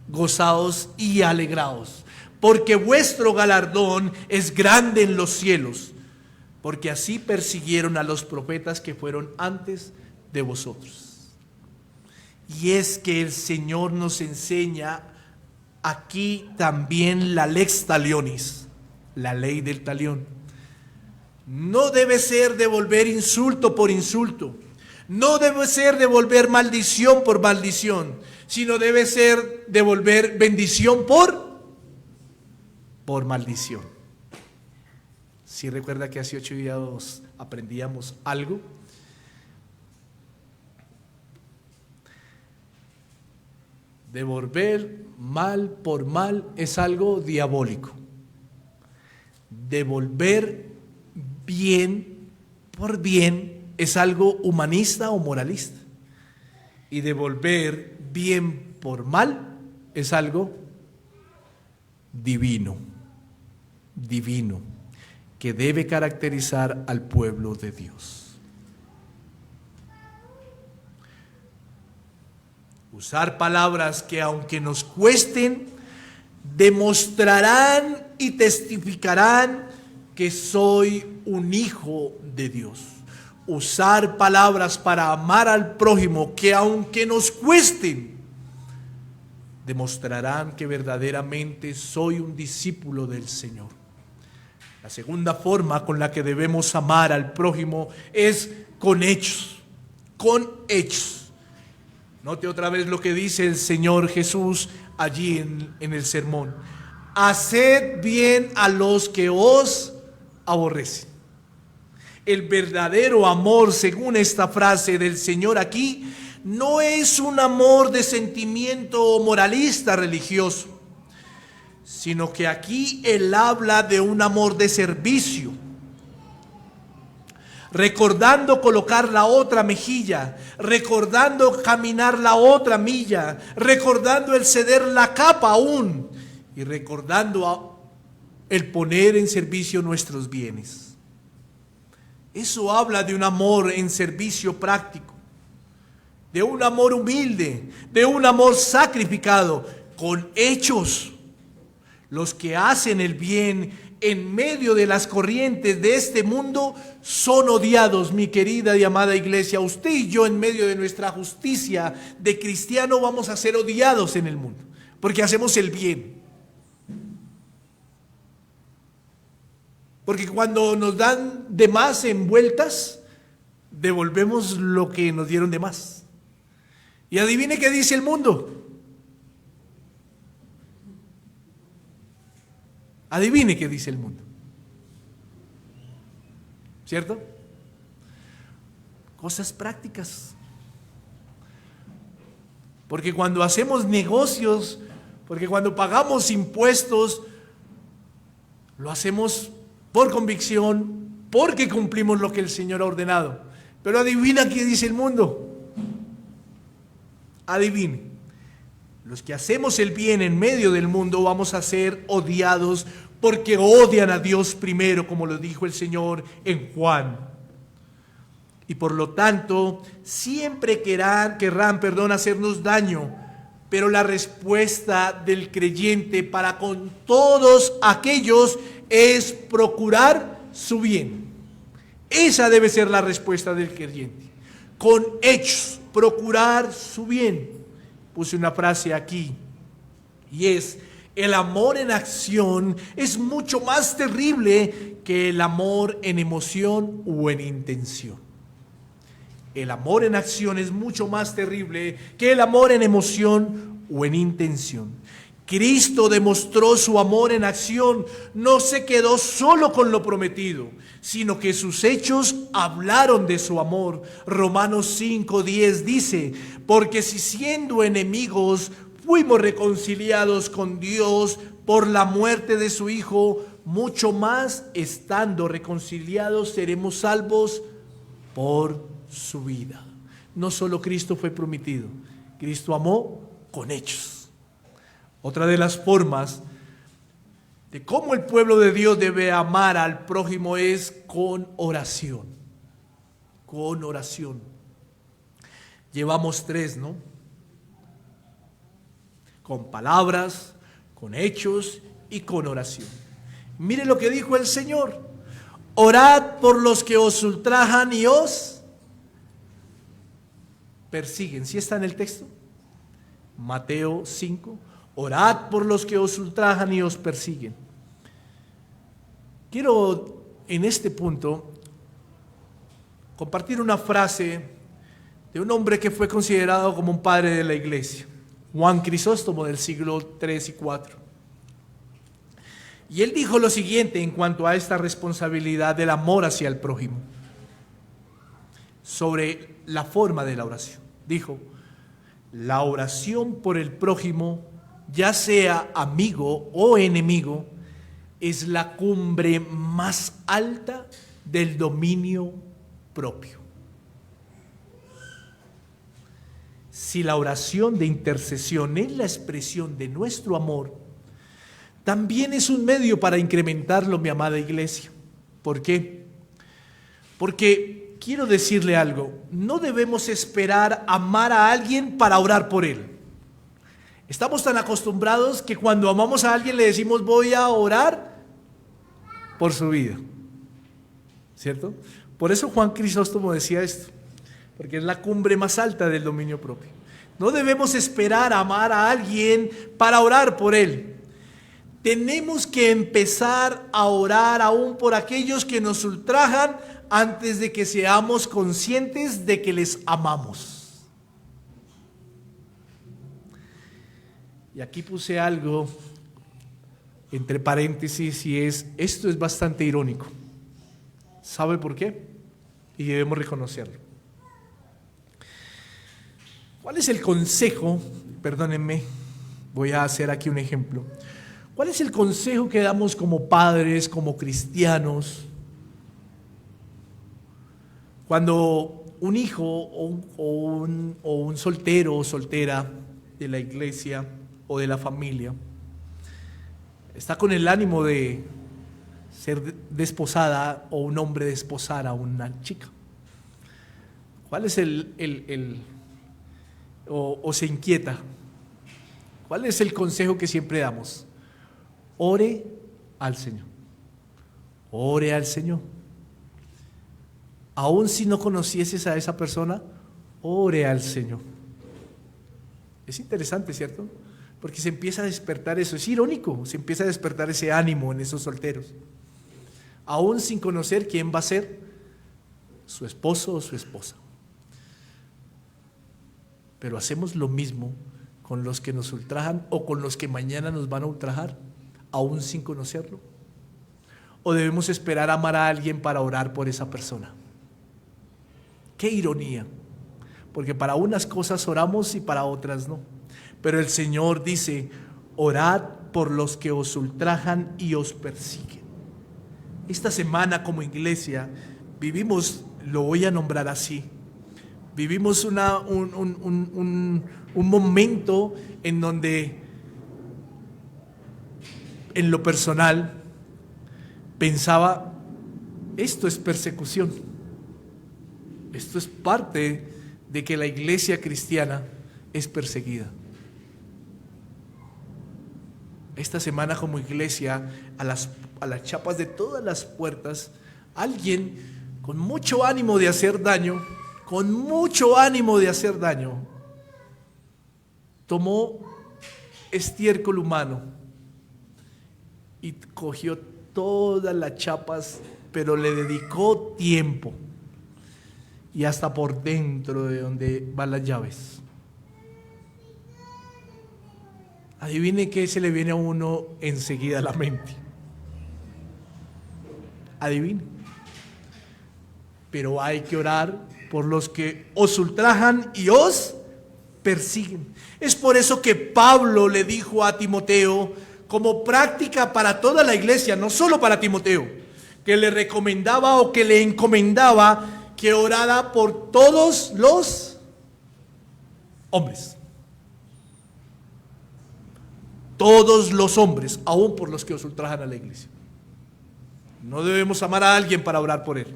Speaker 1: Gozaos y alegraos, porque vuestro galardón es grande en los cielos, porque así persiguieron a los profetas que fueron antes de vosotros. Y es que el Señor nos enseña aquí también la lex talionis, la ley del talión. No debe ser devolver insulto por insulto, no debe ser devolver maldición por maldición, sino debe ser devolver bendición por maldición. Si recuerda que hace 8 días aprendíamos algo. Devolver mal por mal es algo diabólico. Devolver bien por bien es algo humanista o moralista. Y devolver bien por mal es algo divino, divino, que debe caracterizar al pueblo de Dios. Usar palabras que aunque nos cuesten, demostrarán y testificarán que soy un hijo de Dios. Usar palabras para amar al prójimo que aunque nos cuesten, demostrarán que verdaderamente soy un discípulo del Señor. La segunda forma con la que debemos amar al prójimo es con hechos, con hechos. Note otra vez lo que dice el Señor Jesús allí en el sermón. Haced bien a los que os aborrecen. El verdadero amor, según esta frase del Señor aquí, no es un amor de sentimiento moralista religioso, sino que aquí Él habla de un amor de servicio, recordando colocar la otra mejilla, recordando caminar la otra milla, recordando el ceder la capa aún y recordando el poner en servicio nuestros bienes. Eso habla de un amor en servicio práctico, de un amor humilde, de un amor sacrificado, con hechos. Los que hacen el bien en medio de las corrientes de este mundo son odiados, mi querida y amada iglesia. Usted y yo, en medio de nuestra justicia de cristiano, vamos a ser odiados en el mundo, porque hacemos el bien. Porque cuando nos dan de más en vueltas, devolvemos lo que nos dieron de más. Y adivine qué dice el mundo. Adivine qué dice el mundo. ¿Cierto? Cosas prácticas. Porque cuando hacemos negocios, porque cuando pagamos impuestos, lo hacemos por convicción, porque cumplimos lo que el Señor ha ordenado. Pero adivina qué dice el mundo. Adivine. Los que hacemos el bien en medio del mundo vamos a ser odiados porque odian a Dios primero, como lo dijo el Señor en Juan. Y por lo tanto, siempre querrán hacernos daño. Pero la respuesta del creyente para con todos aquellos es procurar su bien. Esa debe ser la respuesta del creyente. Con hechos, procurar su bien. Puse una frase aquí y es: el amor en acción es mucho más terrible que el amor en emoción o en intención. El amor en acción es mucho más terrible que el amor en emoción o en intención. Cristo demostró su amor en acción, no se quedó solo con lo prometido, sino que sus hechos hablaron de su amor. Romanos 5:10 dice: porque si siendo enemigos fuimos reconciliados con Dios por la muerte de su Hijo, mucho más estando reconciliados seremos salvos por su vida. No solo Cristo fue prometido, Cristo amó con hechos. Otra de las formas de cómo el pueblo de Dios debe amar al prójimo es con oración. Con oración. Llevamos 3, ¿no? Con palabras, con hechos y con oración. Mire lo que dijo el Señor: orad por los que os ultrajan y os persiguen. ¿Sí está en el texto? Mateo 5. Orad por los que os ultrajan y os persiguen. Quiero en este punto compartir una frase de un hombre que fue considerado como un padre de la iglesia, Juan Crisóstomo, del siglo 3 y 4. Y él dijo lo siguiente en cuanto a esta responsabilidad del amor hacia el prójimo, sobre la forma de la oración. Dijo: la oración por el prójimo, ya sea amigo o enemigo, es la cumbre más alta del dominio propio. Si la oración de intercesión es la expresión de nuestro amor, también es un medio para incrementarlo, mi amada iglesia. ¿Por qué? Porque quiero decirle algo: no debemos esperar amar a alguien para orar por él. Estamos tan acostumbrados que cuando amamos a alguien le decimos voy a orar por su vida, ¿cierto? Por eso Juan Crisóstomo decía esto, porque es la cumbre más alta del dominio propio. No debemos esperar a amar a alguien para orar por él. Tenemos que empezar a orar aún por aquellos que nos ultrajan antes de que seamos conscientes de que les amamos. Y aquí puse algo entre paréntesis y esto es bastante irónico. ¿Sabe por qué? Y debemos reconocerlo. ¿Cuál es el consejo? Perdónenme, voy a hacer aquí un ejemplo. ¿Cuál es el consejo que damos como padres, como cristianos, cuando un hijo o un soltero o soltera de la iglesia o de la familia está con el ánimo de ser desposada o un hombre desposar a una chica? ¿Cuál es o se inquieta? ¿Cuál es el consejo que siempre damos? Ore al Señor. Ore al Señor. Aun si no conocieses a esa persona, ore al Señor. Es interesante, ¿cierto? Porque se empieza a despertar eso. Es irónico, se empieza a despertar ese ánimo en esos solteros. Aún sin conocer quién va a ser su esposo o su esposa. Pero hacemos lo mismo con los que nos ultrajan o con los que mañana nos van a ultrajar, aún sin conocerlo. ¿O debemos esperar a amar a alguien para orar por esa persona? ¡Qué ironía! Porque para unas cosas oramos y para otras no. Pero el Señor dice, orad por los que os ultrajan y os persiguen. Esta semana como iglesia vivimos, lo voy a nombrar así, vivimos un momento en donde en lo personal pensaba, esto es persecución, esto es parte de que la iglesia cristiana es perseguida. Esta semana como iglesia, a las chapas de todas las puertas, alguien con mucho ánimo de hacer daño, tomó estiércol humano y cogió todas las chapas, pero le dedicó tiempo y hasta por dentro de donde van las llaves. Adivine qué se le viene a uno enseguida a la mente. Adivine. Pero hay que orar por los que os ultrajan y os persiguen. Es por eso que Pablo le dijo a Timoteo, como práctica para toda la iglesia, no solo para Timoteo, que le recomendaba o que le encomendaba que orara por todos los hombres. Todos los hombres, aún por los que os ultrajan a la iglesia. No debemos amar a alguien para orar por él.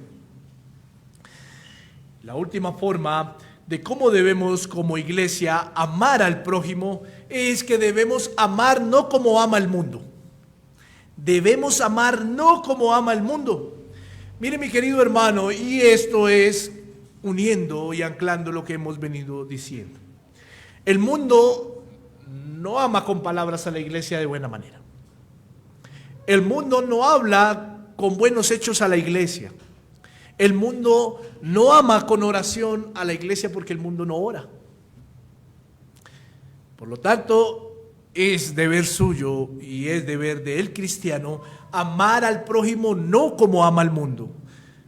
Speaker 1: La última forma de cómo debemos como iglesia amar al prójimo es que debemos amar no como ama el mundo. Debemos amar no como ama el mundo. Mire, mi querido hermano, y esto es uniendo y anclando lo que hemos venido diciendo. El mundo no ama con palabras a la iglesia de buena manera. El mundo no habla con buenos hechos a la iglesia. El mundo no ama con oración a la iglesia porque el mundo no ora. Por lo tanto, es deber suyo y es deber del cristiano amar al prójimo no como ama el mundo.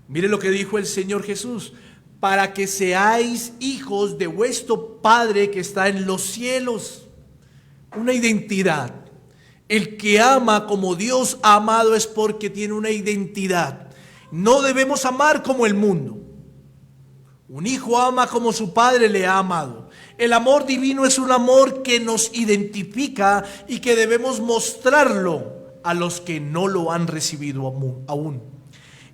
Speaker 1: Mire lo que dijo el Señor Jesús: para que seáis hijos de vuestro Padre que está en los cielos. Una identidad. El que ama como Dios ha amado es porque tiene una identidad. No debemos amar como el mundo. Un hijo ama como su padre le ha amado. El amor divino es un amor que nos identifica y que debemos mostrarlo a los que no lo han recibido aún.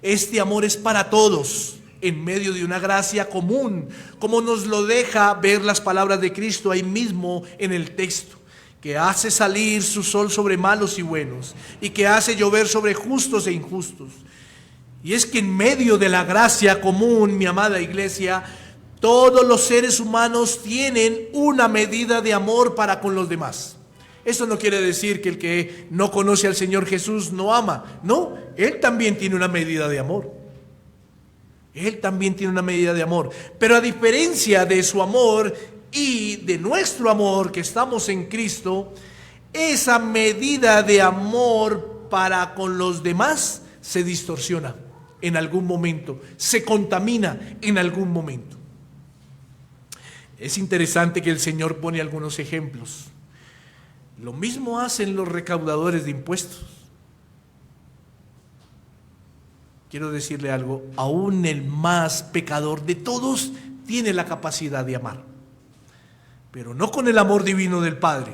Speaker 1: Este amor es para todos, en medio de una gracia común, como nos lo deja ver las palabras de Cristo ahí mismo en el texto. que hace salir su sol sobre malos y buenos, y que hace llover sobre justos e injustos. Y es que en medio de la gracia común, mi amada iglesia, todos los seres humanos tienen una medida de amor para con los demás. Eso no quiere decir que el que no conoce al Señor Jesús no ama. No, Él también tiene una medida de amor. Él también tiene una medida de amor. Pero a diferencia de su amor y de nuestro amor que estamos en Cristo, esa medida de amor para con los demás se distorsiona en algún momento, se contamina en algún momento. Es interesante que el Señor pone algunos ejemplos. Lo mismo hacen los recaudadores de impuestos. Quiero decirle algo, aún el más pecador de todos tiene la capacidad de amar, pero no con el amor divino del Padre,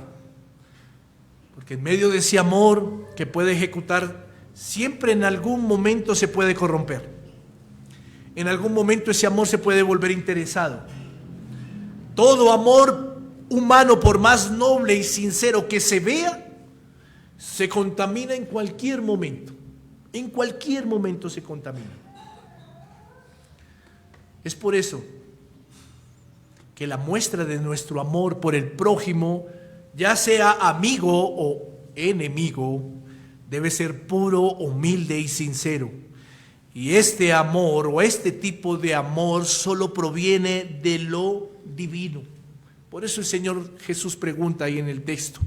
Speaker 1: porque en medio de ese amor que puede ejecutar, siempre en algún momento se puede corromper. En algún momento ese amor se puede volver interesado. Todo amor humano, por más noble y sincero que se vea, se contamina en cualquier momento. En cualquier momento se contamina. Es por eso que la muestra de nuestro amor por el prójimo, ya sea amigo o enemigo, debe ser puro, humilde y sincero. Y este amor o este tipo de amor solo proviene de lo divino. Por eso el Señor Jesús pregunta ahí en el texto,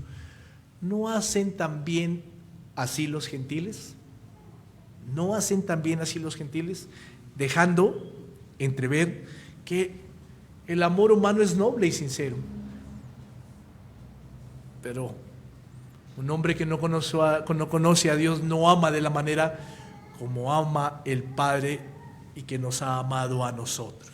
Speaker 1: ¿no hacen también así los gentiles? ¿No hacen también así los gentiles? Dejando entrever que el amor humano es noble y sincero. Pero un hombre que no conoce a Dios no ama de la manera como ama el Padre y que nos ha amado a nosotros.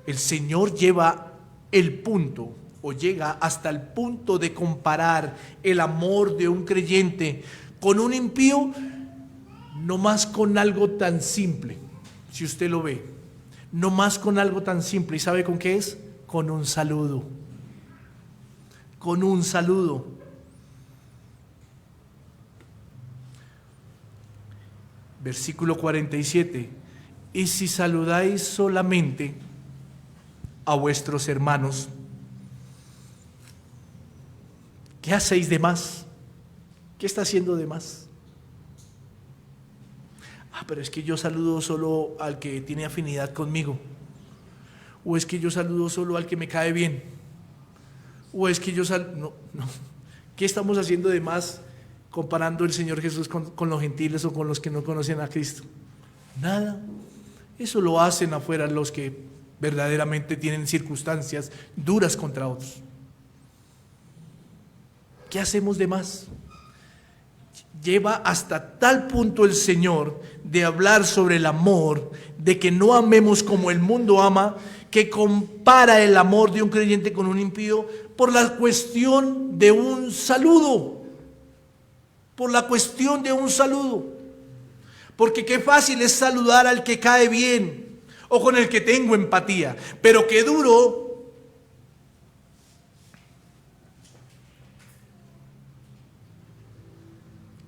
Speaker 1: El Señor lleva el punto o llega hasta el punto de comparar el amor de un creyente con un impío, no más con algo tan simple, si usted lo ve, no más con algo tan simple. ¿Y sabe con qué es? Con un saludo. Con un saludo. Versículo 47. Y si saludáis solamente a vuestros hermanos, ¿qué hacéis de más? ¿Qué está haciendo de más? Pero es que yo saludo solo al que tiene afinidad conmigo. O es que yo saludo solo al que me cae bien. O es que yo no. ¿Qué estamos haciendo de más comparando el Señor Jesús con los gentiles o con los que no conocen a Cristo? Nada. Eso lo hacen afuera los que verdaderamente tienen circunstancias duras contra otros. ¿Qué hacemos de más? Lleva hasta tal punto el Señor de hablar sobre el amor, de que no amemos como el mundo ama, que compara el amor de un creyente con un impío por la cuestión de un saludo. Por la cuestión de un saludo. Porque qué fácil es saludar al que cae bien o con el que tengo empatía, pero qué duro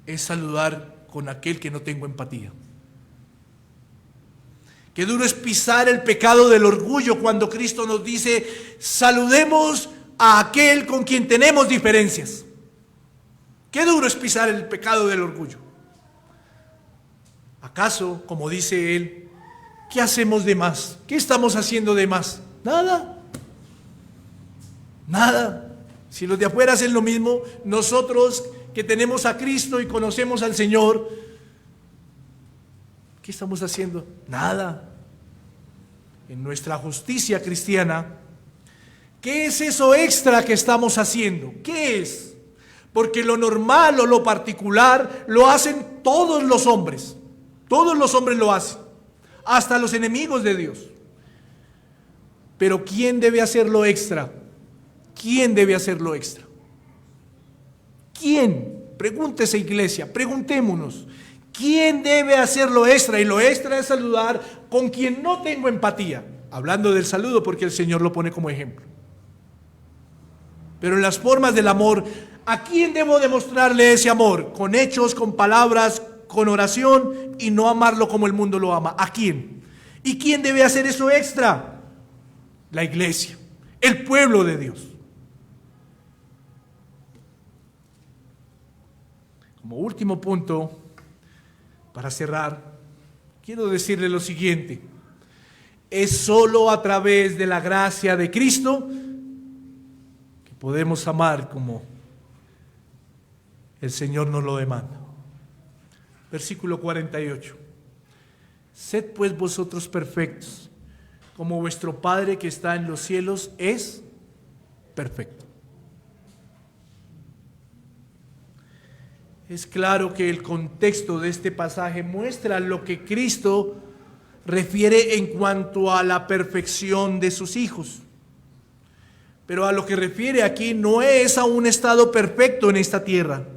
Speaker 1: es saludar con aquel que no tengo empatía. Qué duro es pisar el pecado del orgullo cuando Cristo nos dice, saludemos a aquel con quien tenemos diferencias. Qué duro es pisar el pecado del orgullo. ¿Acaso, como dice él, qué hacemos de más? ¿Qué estamos haciendo de más? Nada. Nada. Si los de afuera hacen lo mismo, nosotros que tenemos a Cristo y conocemos al Señor, ¿qué estamos haciendo? Nada. En nuestra justicia cristiana, ¿qué es eso extra que estamos haciendo? ¿Qué es? Porque lo normal o lo particular lo hacen todos los hombres. Todos los hombres lo hacen, hasta los enemigos de Dios. Pero ¿quién debe hacer lo extra? ¿Quién debe hacer lo extra? ¿Quién? Pregúntese, iglesia, preguntémonos. ¿Quién debe hacer lo extra? Y lo extra es saludar con quien no tengo empatía. Hablando del saludo porque el Señor lo pone como ejemplo. Pero en las formas del amor, ¿a quién debo demostrarle ese amor? Con hechos, con palabras, con oración, y no amarlo como el mundo lo ama. ¿A quién? ¿Y quién debe hacer eso extra? La iglesia, el pueblo de Dios. Como último punto, para cerrar, quiero decirle lo siguiente: es solo a través de la gracia de Cristo que podemos amar como el Señor nos lo demanda. Versículo 48. Sed pues vosotros perfectos, como vuestro Padre que está en los cielos es perfecto. Es claro que el contexto de este pasaje muestra lo que Cristo refiere en cuanto a la perfección de sus hijos. Pero a lo que refiere aquí no es a un estado perfecto en esta tierra.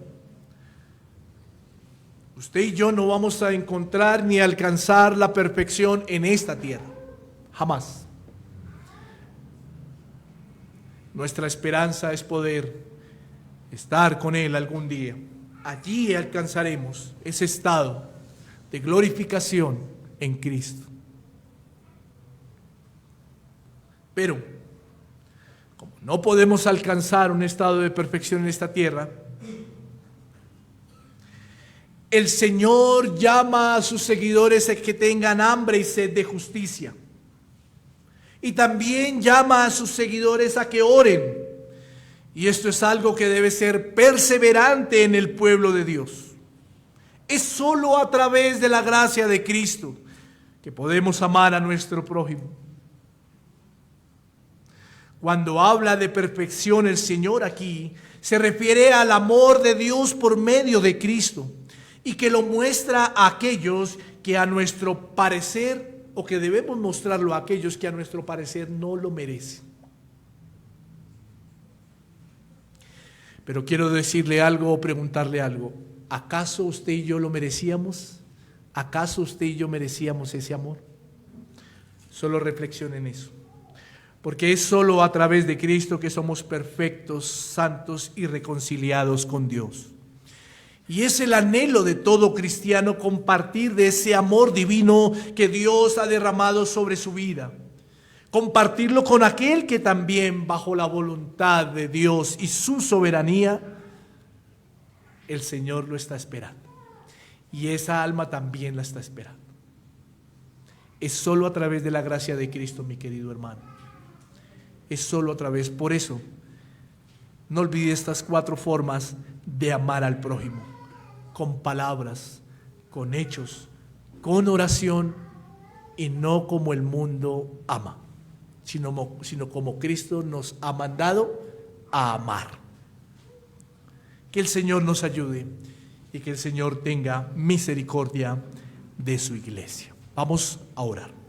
Speaker 1: Usted y yo no vamos a encontrar ni alcanzar la perfección en esta tierra. Jamás. Nuestra esperanza es poder estar con Él algún día. Allí alcanzaremos ese estado de glorificación en Cristo. Pero, como no podemos alcanzar un estado de perfección en esta tierra, el Señor llama a sus seguidores a que tengan hambre y sed de justicia. Y también llama a sus seguidores a que oren. Y esto es algo que debe ser perseverante en el pueblo de Dios. Es solo a través de la gracia de Cristo que podemos amar a nuestro prójimo. Cuando habla de perfección el Señor aquí, se refiere al amor de Dios por medio de Cristo, y que lo muestra a aquellos que a nuestro parecer, o que debemos mostrarlo a aquellos que a nuestro parecer no lo merecen. Pero quiero decirle algo o preguntarle algo. ¿Acaso usted y yo lo merecíamos? ¿Acaso usted y yo merecíamos ese amor? Solo reflexione en eso. Porque es solo a través de Cristo que somos perfectos, santos y reconciliados con Dios. Y es el anhelo de todo cristiano compartir de ese amor divino que Dios ha derramado sobre su vida. Compartirlo con aquel que también, bajo la voluntad de Dios y su soberanía, el Señor lo está esperando. Y esa alma también la está esperando. Es solo a través de la gracia de Cristo, mi querido hermano. Es solo a través. Por eso, no olvide estas 4 formas de amar al prójimo: con palabras, con hechos, con oración, y no como el mundo ama, sino como Cristo nos ha mandado a amar. Que el Señor nos ayude y que el Señor tenga misericordia de su iglesia. Vamos a orar.